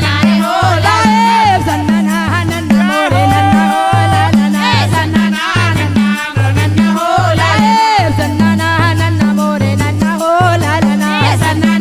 Speaker 2: नारे हो ललना।
Speaker 1: सन्ना ना नन्ना मोरे नन्ना हो लालना
Speaker 2: सन्ना नन्ना मोर नन्ना हो ललना।
Speaker 1: सन्ना ना नन्ना मोरे नन्ना हो लालना
Speaker 2: सन्ना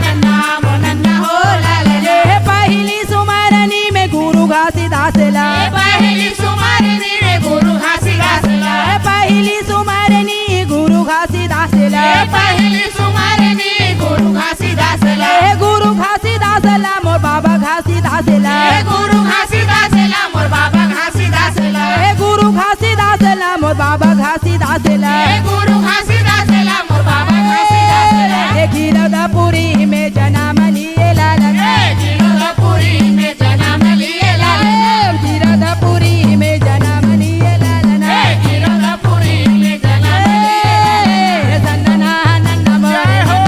Speaker 2: नन्ना मोर नन्ना हो ललना।
Speaker 1: पहली सुमरनी में गुरु घासीदास ला
Speaker 2: पहली सुमरनी रे गुरु घासीदास ला।
Speaker 1: पहली सुमरनी गुरु घासीदास ला
Speaker 2: पहली सुमरनी गुरु घासीदास ला।
Speaker 1: गुरु घासीदास ला मोर बाबा घासीदास ला
Speaker 2: गुरु घासीदास ला मोर बाबा घासीदास ला।
Speaker 1: गुरु घासीदास ला मोर बाबा घासीदास ला
Speaker 2: गुरु घासीदास ला मोर बाबा घासीदास ला।
Speaker 1: गिरदापुरी में जन्म लिए लालना
Speaker 2: गिरदापुरी में जन्म लिए लालना।
Speaker 1: गिरदापुरी में जन्म लिए लालना
Speaker 2: गिरदापुरी में जन्म लिए
Speaker 1: सन्ना ना नन्ना मोरे हो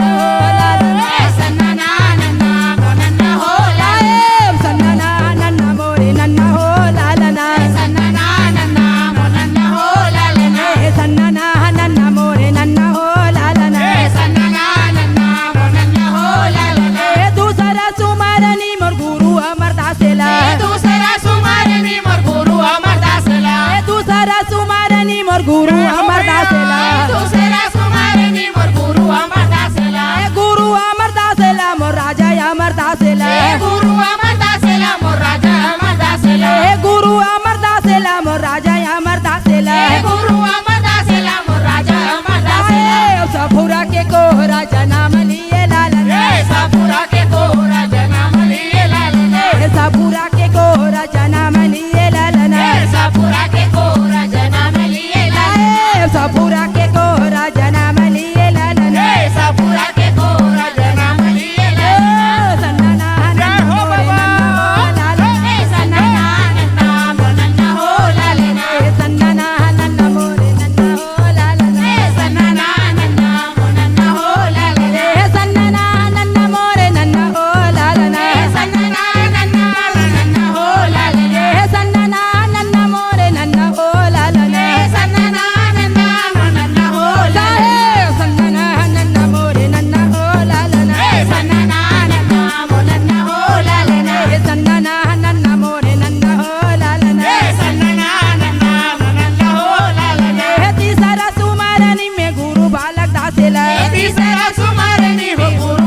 Speaker 1: लालना
Speaker 2: सन्ना नन्ना मोर नन्ना हो ललना।
Speaker 1: सन्ना ना नन्ना मोरे नन्ना हो लालना
Speaker 2: सन्ना नन्ना मोर नन्ना हो ललना।
Speaker 1: सन्ना ना नन्ना मोरे नन्ना हो लालना
Speaker 2: सन्ना नन्ना मोर नन्ना हो ललना।
Speaker 1: दूसरा सुमरनी मोर गुरु अमरदास ला
Speaker 2: दूसरा सुमरनी मोर गुरु अमरदास ला।
Speaker 1: दूसरा सुमरनी मोर गुरु अमरदास ला
Speaker 2: दूसरा सुमरनी मोर गुरु अमरदास ला।
Speaker 1: गुरु अमरदास ला मोर राजा अमरदास ला
Speaker 2: गुरु अमरदास ला मोर राजा अमरदास ला।
Speaker 1: गुरु अमरदास ला मोर राजा अमरदास ला
Speaker 2: गुरु अमरदास ला मोर राजा अमरदास ला।
Speaker 1: सफुरा के कोहरा जन्म लिए लालना
Speaker 2: सापुरा के कोहरा जन्म लिए लालना।
Speaker 1: सफुरा के कोहरा जन्म लिए लालना
Speaker 2: सापुरा के कोहरा जन्म लिए लालना।
Speaker 1: सफुरा के कोहरा जन्म लिए लालना
Speaker 2: सापुरा के कोहरा जन्म लिए लालना।
Speaker 1: सन्ना ना नन्ना मोरे नन्ना हो लालना
Speaker 2: सन्ना नन्ना मोर नन्ना हो ललना।
Speaker 1: सन्ना ना नन्ना मोरे नन्ना हो लालना
Speaker 2: सन्ना नन्ना मोर नन्ना हो ललना।
Speaker 1: सन्ना ना नन्ना मोरे नन्ना हो लालना
Speaker 2: सन्ना नन्ना मोर नन्ना हो ललना।
Speaker 1: सन्ना ना नन्ना मोरे नन्ना हो लालना
Speaker 2: सन्ना नन्ना मोर नन्ना हो ललना।
Speaker 1: सन्ना ना नन्ना मोरे नन्ना हो लालना
Speaker 2: सन्ना नन्ना मोर नन्ना हो ललना।
Speaker 1: सन्ना ना नन्ना मोरे नन्ना हो लालना
Speaker 2: सन्ना नन्ना मोर नन्ना हो ललना।
Speaker 1: तीसरा सुमरनी में गुरु बालक दास ला
Speaker 2: तीसरा सुमरनी हो गुरु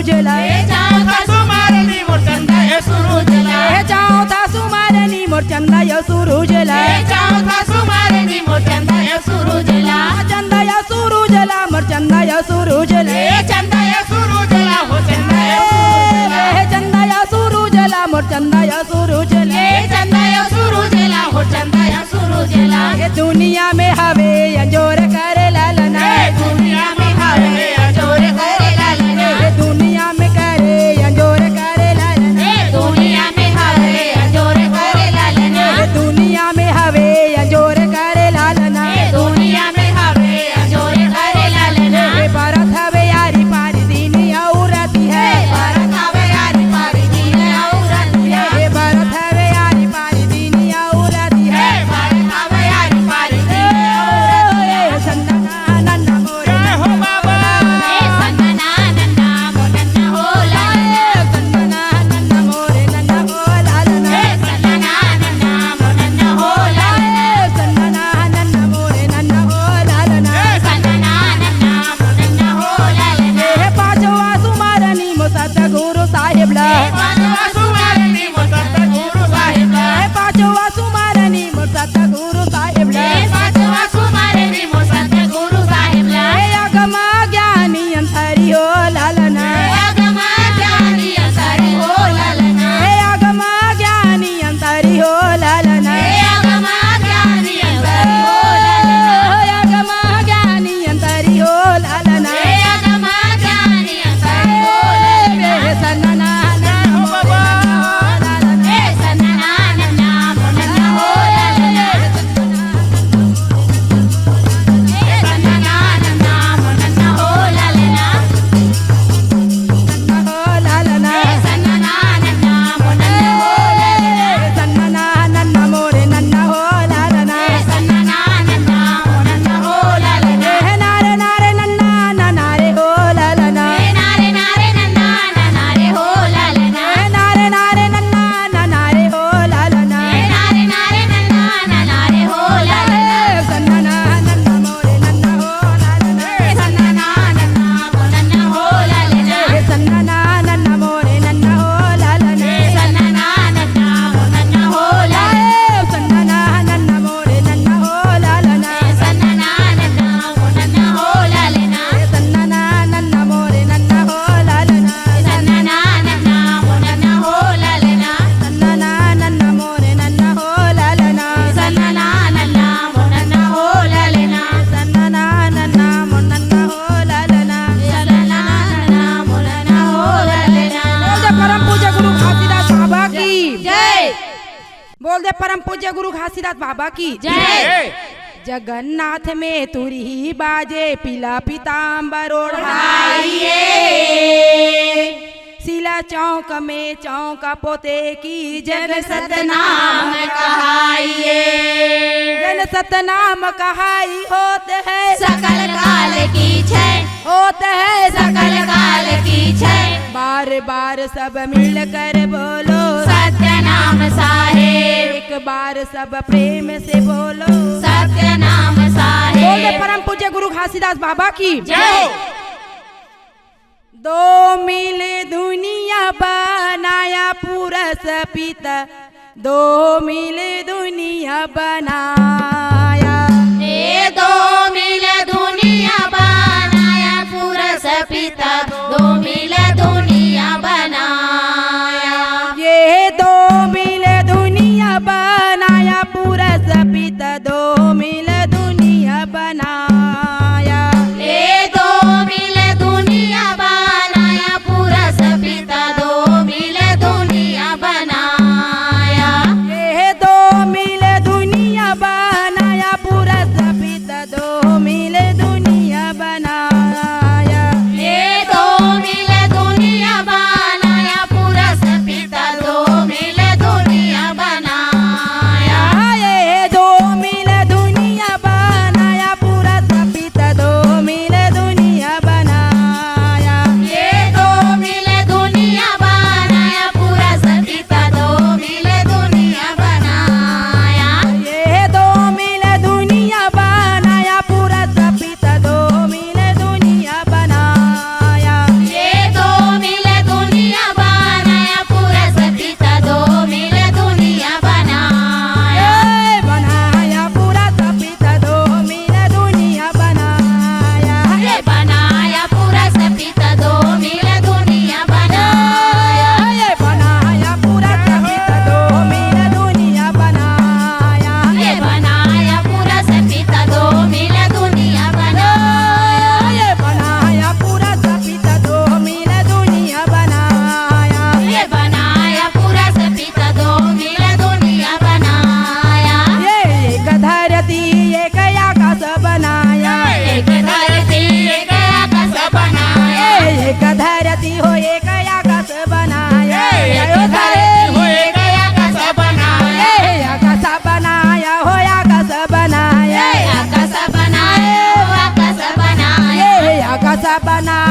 Speaker 1: सुरुजला
Speaker 2: चौथा सुमारनी मोर चंदा यो सुरुजला
Speaker 1: चौथा सुमारनी मोर चंदा यो सुरुजला
Speaker 2: चौथा सुमारनी मोर चंदा यो सुरुजला
Speaker 1: चंदा यो सुरुजला मोर चंदा यो सुरुजला
Speaker 2: चंदा यो सुरुजला हो चंदा यो सुरुजला
Speaker 1: चंदा यो सुरुजला मोर चंदा यो सुरुजला
Speaker 2: चंदा यो सुरुजला हो चंदा यो सुरुजला
Speaker 1: दुनिया में हवे अंजोर करे लालना
Speaker 2: दुनिया में हवे अंजोर करे लालना
Speaker 1: दुनिया में करे अंजोर करे लालना
Speaker 2: दुनिया में हवे अंजोर करे लालना
Speaker 1: दुनिया में हवे अंजोर करे लालना
Speaker 2: दुनिया में हवे अंजोर करे लालना
Speaker 1: भारत हवे यारी पारी दिन औरती है
Speaker 2: भारत हवे यारी पारी दिन औरती है
Speaker 1: भारत हवे यारी पारी दिन औरती है
Speaker 2: भारत हवे यारी पारी दिन औरती है
Speaker 1: संदना नन्ना मोरे
Speaker 3: हो बाबा
Speaker 2: संगना नन्ना मोनन्ना हो लालना
Speaker 1: संदना नन्ना मोरे नन्ना हो लालना
Speaker 2: संगना नन्ना मोनन्ना हो लालना
Speaker 1: संदना नन्ना मोरे नन्ना हो लालना
Speaker 2: संगना नन्ना मोनन्ना हो लालना
Speaker 1: पांचवा सुमारनी मोसत गुरु साहिब ला
Speaker 2: पांचवा सुमारनी मोसत गुरु साहिब ला
Speaker 1: पांचवा सुमारनी मोसत गुरु साहिब ला
Speaker 2: पांचवा सुमारनी मोसत गुरु साहिब ला
Speaker 1: अगम ज्ञानी अंतरी हो लालना
Speaker 2: अगम ज्ञानी अंतरी हो लालना
Speaker 1: अगम ज्ञानी अंतरी हो लालना
Speaker 2: अगम ज्ञानी अंतरी हो लालना
Speaker 1: अगम ज्ञानी अंतरी हो लालना
Speaker 2: अगम ज्ञानी अंतरी हो लालना
Speaker 1: सन्ना
Speaker 3: हो बाबा
Speaker 2: संगना नन्ना मोनन्ना हो लालना संगना नन्ना मोनन्ना हो लालना
Speaker 1: हो लालना
Speaker 2: संगना नन्ना मोनन्ना हो लालना
Speaker 1: सन्ना नन्ना मोरे नन्ना हो लालना
Speaker 2: संगना नन्ना मोनन्ना हो लालना
Speaker 1: नारे नारे नन्ना नारे हो लालना
Speaker 2: नारे नारे नन्ना नारे हो लालना
Speaker 1: नारे नारे नन्ना नारे हो लालना
Speaker 2: नारे नारे नन्ना नारे हो लालना
Speaker 1: सन्ना नन्ना मोरे नन्ना हो लालना
Speaker 2: संगना नन्ना मोनन्ना हो लालना
Speaker 1: सन्ना नन्ना मोरे नन्ना हो लालना
Speaker 2: संगना नन्ना मोनन्ना हो लालना
Speaker 1: सन्ना नन्ना मोरे नन्ना हो लालना
Speaker 2: संगना नन्ना मोनन्ना हो लालना
Speaker 1: सन्ना नन्ना मोरे नन्ना हो लालना
Speaker 2: संगना नन्ना मोनन्ना हो लालना
Speaker 1: सन्ना नन्ना मोरे नन्ना हो लालना
Speaker 2: संगना नन्ना मोनन्ना हो लालना
Speaker 1: सन्ना नन्ना मोनन्ना हो लालना
Speaker 2: संगना नन्ना मोनन्ना हो लालना
Speaker 1: बोल दे परम पूज्य गुरु घासीदास बाबा की
Speaker 2: जय
Speaker 1: बोल दे परम पूज्य गुरु घासीदास बाबा की
Speaker 2: जय
Speaker 1: जगन्नाथ में तुरी बाजे पीला पीताम्बर
Speaker 2: आइए
Speaker 1: शिला चौक में चौका पोते की जन
Speaker 2: सतनाम कहाइए
Speaker 1: जन सतनाम कहाई होते है
Speaker 2: सकल काल की छय
Speaker 1: होते है
Speaker 2: सकल काल की छय
Speaker 1: बार बार सब मिलकर बोलो
Speaker 2: सत्य नाम साहेब
Speaker 1: एक बार सब प्रेम से बोलो
Speaker 2: सत्य नाम
Speaker 1: बोल दे
Speaker 2: साहेब
Speaker 1: परम पूज्य गुरु घासीदास बाबा की
Speaker 2: जय
Speaker 1: दो मिल दुनिया बनाया पुरस पिता दो मिल दुनिया बनाया
Speaker 2: ये दो मिल दुनिया बनाया पुरस पिता दो मिल दुनिया बनाया
Speaker 1: ये दो मिल दुनिया बनाया पुरस पिता दो मिल दुनिया बनाया
Speaker 2: ये दो मिल दुनिया बनाया पुरस पिता दो मिल दुनिया बनाया
Speaker 1: ये दो मिल दुनिया बनाया पुरस पिता दो मिल दुनिया बनाया
Speaker 2: ये दो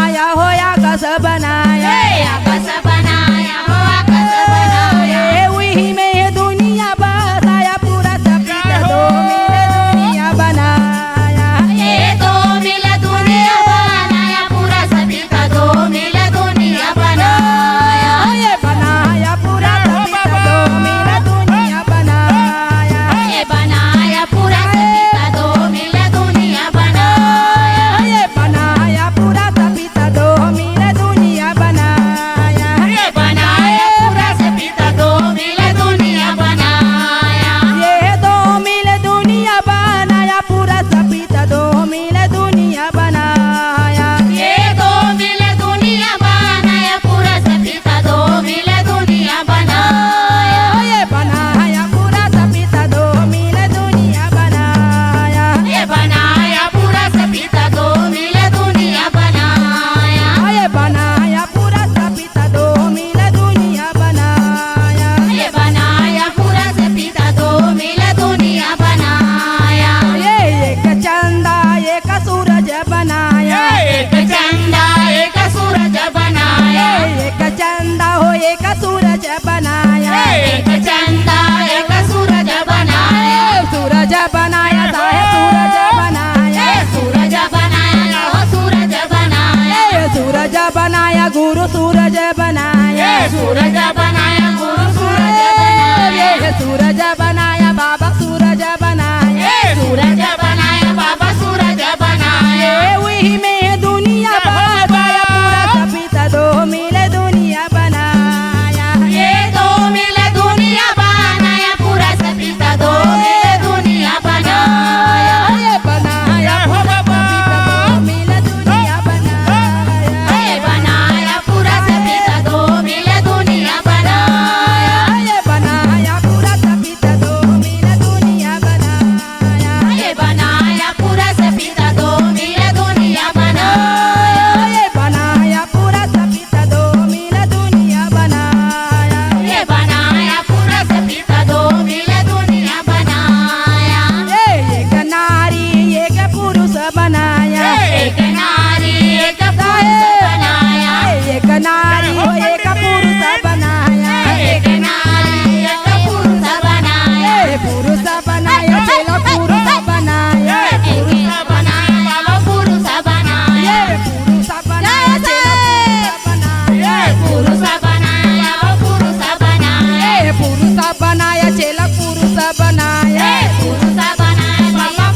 Speaker 1: बनाया हो आकाश बनाया,
Speaker 2: आकाश बनाया हो आकाश बनाया,
Speaker 1: वही में दुनिया बसाया पूरा सफेद दो मिल दुनिया बनाया,
Speaker 2: ये दो मिल दुनिया बनाया पूरा सभी का दो मिल दुनिया बनाया,
Speaker 1: ये बनाया पूरा सफेद दो मिल दुनिया बनाया,
Speaker 2: ये बनाया पूरा सभी का दो मिल दुनिया बनाया,
Speaker 1: ये बनाया पूरा सफेद दो मिल दुनिया बनाया,
Speaker 2: ये बनाया पूरा सभी का दो मिल दुनिया बनाया,
Speaker 1: ये दो मिल दुनिया बनाया पूरा सफेद दो मिल दुनिया बनाया,
Speaker 2: ये दो मिल दुनिया बनाया पूरा सभी का दो मिल दुनिया बनाया,
Speaker 1: ये बनाया पूरा सफेद दो मिल दुनिया बनाया,
Speaker 2: ये बनाया पूरा सभी का दो मिल दुनिया बनाया,
Speaker 1: ये बनाया पूरा सफेद दो मिल दुनिया बनाया,
Speaker 2: ये बनाया पूरा सभी का दो मिल दुनिया बनाया,
Speaker 1: ये एक चंदा एक सूरज बनाया,
Speaker 2: एक चंदा एक सूरज बनाया,
Speaker 1: एक चंदा हो एक सूरज बनाया,
Speaker 2: एक चंदा एक सूरज बनाया,
Speaker 1: सूरज बनाया साहे सूरज बनाया,
Speaker 2: सूरज बनाया हो सूरज बनाया,
Speaker 1: सूरज बनाया गुरु सूरज बनाया,
Speaker 2: सूरज बनाया गुरु सूरज बनाया,
Speaker 1: सूरज बनाया बाबा सूरज बनाया,
Speaker 2: सूरज बनाया बाबा सूरज बनाया,
Speaker 1: वही में दुनिया बनाया पूरा सफेद दो मिल दुनिया बनाया,
Speaker 2: ये दो मिल दुनिया बनाया पूरा सभी का दो मिल दुनिया बनाया,
Speaker 1: ये बनाया पूरा सफेद दो मिल दुनिया बनाया,
Speaker 2: ये बनाया पूरा सभी का दो मिल दुनिया बनाया,
Speaker 1: ये बनाया पूरा सफेद दो मिल दुनिया बनाया,
Speaker 2: ये बनाया पूरा सभी का दो मिल दुनिया बनाया,
Speaker 1: ये बनाया पूरा सफेद दो मिल दुनिया बनाया,
Speaker 2: ये बनाया पूरा सभी का दो मिल दुनिया बनाया,
Speaker 1: एक नारी एक पुरुष बनाया,
Speaker 2: एक नारी एक पुरुष बनाया,
Speaker 1: एक नारी हो एक पुरुष बनाया,
Speaker 2: एक नारी एक पुरुष बनाया,
Speaker 1: पुरुष बनाया चलो पुरुष बनाया,
Speaker 2: पुरुष बनाया वो पुरुष बनाया,
Speaker 1: पुरुष बनाया चलो पुरुष बनाया,
Speaker 2: पुरुष बनाया वो पुरुष बनाया,
Speaker 1: पुरुष बनाया चलो पुरुष बनाया,
Speaker 2: पुरुष बनाया बाबा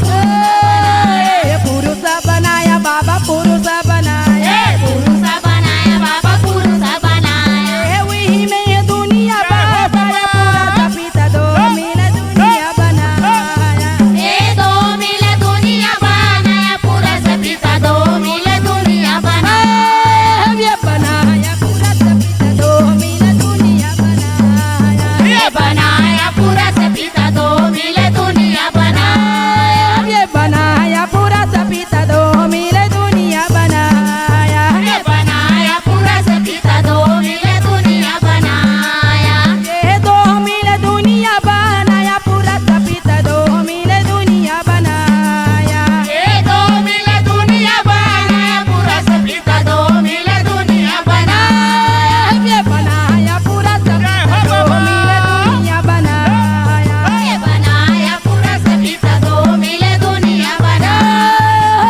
Speaker 1: पुरुष बनाया बाबा पुरुष बनाया,
Speaker 2: पुरुष बनाया बाबा पुरुष बनाया,
Speaker 1: वही में दुनिया बनाया पूरा सफेद दो मिल दुनिया बनाया,
Speaker 2: ये दो मिल दुनिया बनाया पूरा सभी का दो मिल दुनिया बनाया,
Speaker 1: ये बनाया पूरा सफेद दो मिल दुनिया बनाया,
Speaker 2: ये बनाया पूरा सभी का दो मिल दुनिया बनाया,
Speaker 1: ये बनाया पूरा सफेद दो मिल दुनिया बनाया,
Speaker 2: ये बनाया पूरा सभी का दो मिल दुनिया बनाया,
Speaker 1: ये दो मिल दुनिया बनाया पूरा सफेद दो मिल दुनिया बनाया,
Speaker 2: ये दो मिल दुनिया बनाया पूरा सभी का दो मिल दुनिया बनाया,
Speaker 1: ये बनाया पूरा सफेद दो मिल दुनिया बनाया,
Speaker 2: ये बनाया पूरा सभी का दो मिल दुनिया बनाया,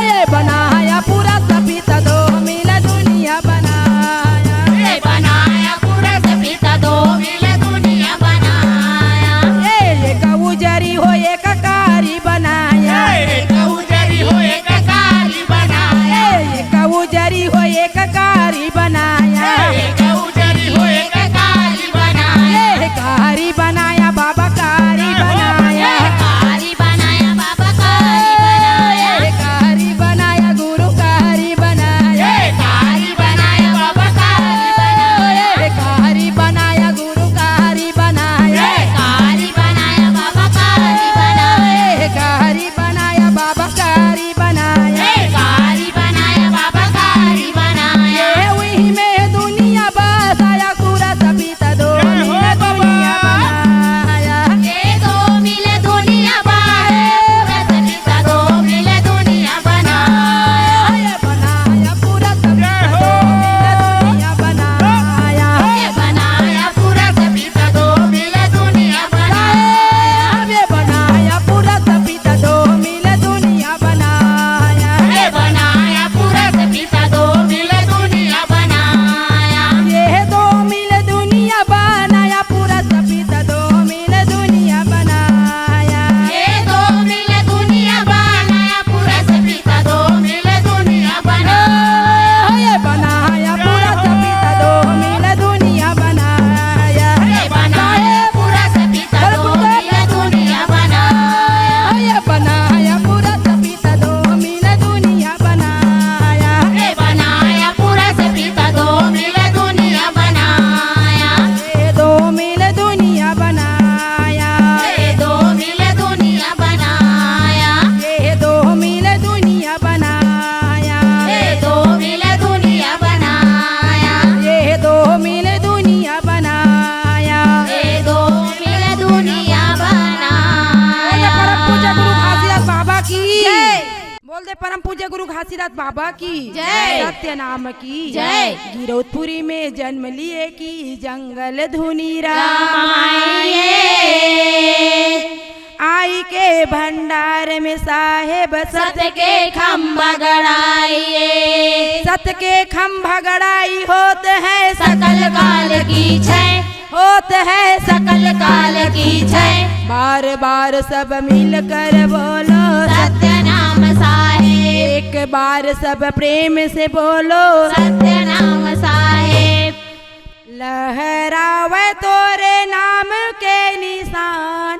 Speaker 1: ये बनाया पूरा सफेद दो मिल दुनिया बनाया,
Speaker 2: ये बनाया पूरा सभी का दो मिल दुनिया बनाया,
Speaker 1: एक उजरी हो एक कारी बनाया,
Speaker 2: एक उजरी हो एक कारी बनाया,
Speaker 1: एक उजरी हो एक कारी बनाया,
Speaker 2: एक उजरी हो एक कारी बनाया,
Speaker 1: कारी बनाया बाबा कारी बनाया,
Speaker 2: कारी बनाया बाबा कारी बनाया,
Speaker 1: कारी बनाया गुरु कारी बनाया,
Speaker 2: कारी बनाया बाबा कारी बनाया,
Speaker 1: कारी बनाया गुरु कारी बनाया,
Speaker 2: कारी बनाया बाबा कारी बनाया,
Speaker 1: कारी बनाया बाबा कारी बनाया,
Speaker 2: कारी बनाया बाबा कारी बनाया,
Speaker 1: परम पूज्य गुरु घासीदास बाबा की
Speaker 2: जय।
Speaker 1: सत्य नाम की
Speaker 2: जय।
Speaker 1: गिरौदपुरी में जन्म लिए की जंगल धुनी
Speaker 2: रामाये
Speaker 1: आई के भंडार में साहेब
Speaker 2: सत के खम्भा गड़ाइए
Speaker 1: सत के खम्भा गड़ाई होते हैं
Speaker 2: सकल काल की छय
Speaker 1: होते हैं
Speaker 2: सकल काल की छय
Speaker 1: बार बार सब मिलकर बोलो
Speaker 2: सत्य नाम साहेब
Speaker 1: एक बार सब प्रेम से बोलो
Speaker 2: सत्य नाम साहेब
Speaker 1: लहरावे तोरे नाम के निशान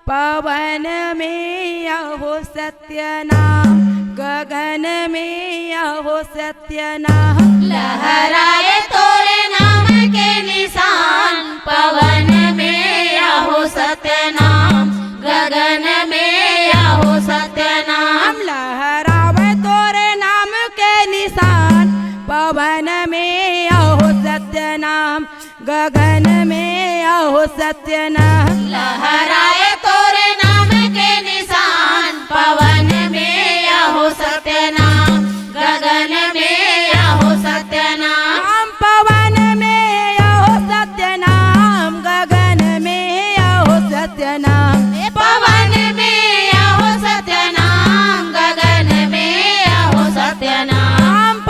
Speaker 1: पवन में अहो सत्य नाम गगन में अहो सत्य नाम
Speaker 2: लहराए तोरे नाम के निशान पवन में आहो सत्य नाम गगन में आहो सत्य नाम
Speaker 1: लहरावे तोरे नाम के निशान पवन में अहो सत्य नाम गगन में अहो सत्य नाम
Speaker 2: लहराए तोरे नाम के निशान पवन में आहो सत्य नाम गगन में आहो सत्य नाम
Speaker 1: पवन में अहो सत्य नाम गगन में अहो सत्य नाम
Speaker 2: पवन में आहो सत्य नाम गगन में आहो सत्य नाम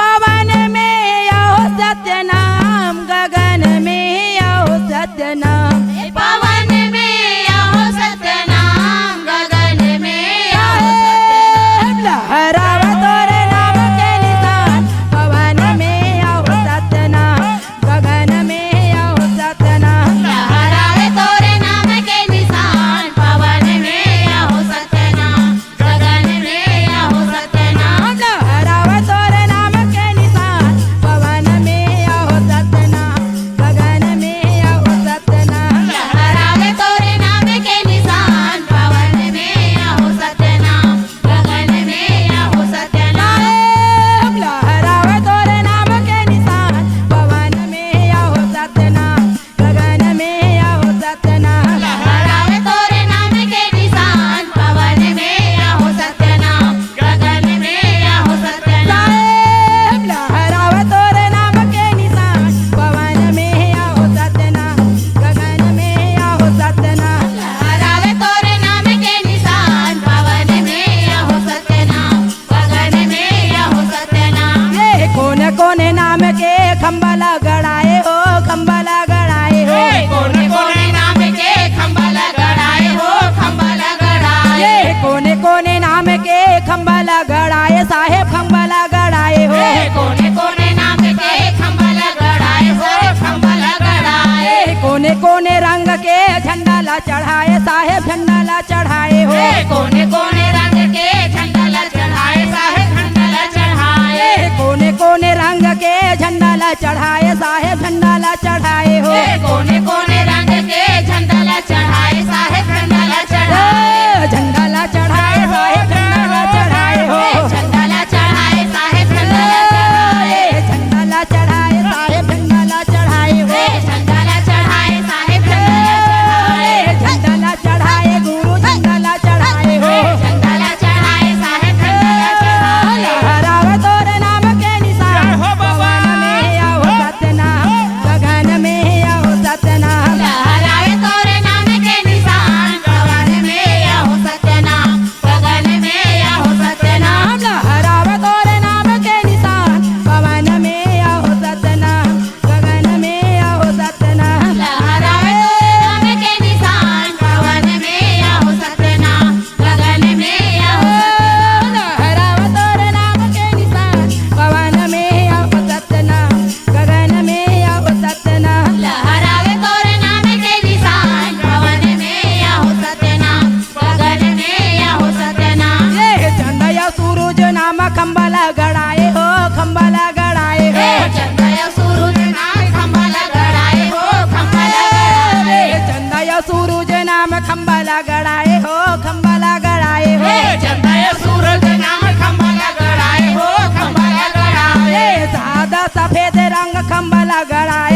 Speaker 1: पवन में अहो सत्य नाम गगन में अहो सत्य नाम
Speaker 2: पवन में आहो सत्य नाम गगन में आहो सत्य नाम
Speaker 1: लहरावा तोरे नाम के निशान पवन में अहो सत्य नाम गगन में अहो सत्य नाम
Speaker 2: लहराए तोरे नाम के निशान पवन में आहो सत्य नाम गगन में आहो सत्य नाम
Speaker 1: लहरावा तोरे नाम के निशान पवन में अहो सत्य नाम गगन में अहो सत्य नाम
Speaker 2: लहराए तोरे नाम के निशान पवन में आहो सत्य नाम गगन में आहो सत्य नाम
Speaker 1: लहरावे तोरे नाम के निशान पवन में अहो सत्य नाम गगन में अहो सत्य नाम
Speaker 2: लहराए तोरे नाम के निशान पवन में आहो सत्य नाम गगन में आहो सत्य नाम
Speaker 1: लहरावे तोरे नाम के निशान पवन में अहो सत्य नाम गगन में अहो सत्य नाम
Speaker 2: लहराए तोरे नाम के निशान पवन में आहो सत्य नाम गगन में आहो सत्य नाम
Speaker 1: ये कोने कोने नाम के खंबा लगड़ाए हो खंबा लगड़ाए हो
Speaker 2: कोने कोने नाम के खंभा लगड़ाए हो खंभा लगड़ाए
Speaker 1: ये कोने कोने नाम के खंबा लगड़ाए साहेब खंबा लगड़ाए हो
Speaker 2: कोने कोने नाम के खंभा लगड़ाए हो खंभा लगड़ाए
Speaker 1: ये कोने कोने रंग के झंडा ला चढ़ाए साहेब झंडा ला चढ़ाए हो
Speaker 2: कोने कोने रंग के झंडा ला चढ़ाए साहेब झंडा ला चढ़ाए
Speaker 1: ये कोने कोने रंग के झंडा ला चढ़ाए साहेब झंडा ला चढ़ाए हो
Speaker 2: कोने कोने रंग के झंडा ला चढ़ाए साहेब झंडा ला चढ़ाए
Speaker 1: झंडा ला चढ़ाए साहेब झंडा ला चढ़ाए हो
Speaker 2: झंडा ला चढ़ाए साहेब झंडा ला चढ़ाए
Speaker 1: झंडा ला चढ़ाए साहेब झंडा ला चढ़ाए हो
Speaker 2: झंडा ला चढ़ाए साहेब झंडा ला चढ़ाए
Speaker 1: झंडा ला चढ़ाए गुरु झंडा ला चढ़ाए हो
Speaker 2: झंडा ला चढ़ाए साहेब झंडा ला चढ़ाए
Speaker 1: लहरावे तोरे नाम के निशान पवन में अहो सत्य नाम गगन में अहो सत्य नाम
Speaker 2: लहराए तोरे नाम के निशान पवन में आहो सत्य नाम गगन में आहो सत्य नाम
Speaker 1: लहरावे तोरे नाम के निशान पवन में अहो सत्य नाम गगन में अहो सत्य नाम
Speaker 2: लहराए तोरे नाम के निशान पवन में आहो सत्य नाम गगन में आहो
Speaker 1: लहरावे तोरे नाम के निशान पवन में अहो सत्य नाम गगन में अहो सत्य नाम
Speaker 2: लहराए तोरे नाम के निशान पवन में आहो सत्य नाम गगन में आहो सत्य नाम
Speaker 1: ये झंडा या सूरज नाम खंबा लगड़ाए हो खंबा लगड़ाए हो
Speaker 2: चंदा या सूरज नाम खंभा लगड़ाए हो खंभा लगड़ाए
Speaker 1: झंडा या सूरज नाम खंबा लगड़ाए हो खंबा लगड़ाए हो
Speaker 2: चंदा या सूरज नाम खंभा लगड़ाए हो खंभा लगड़ाए
Speaker 1: सादा सफेद रंग खंबा लगड़ाए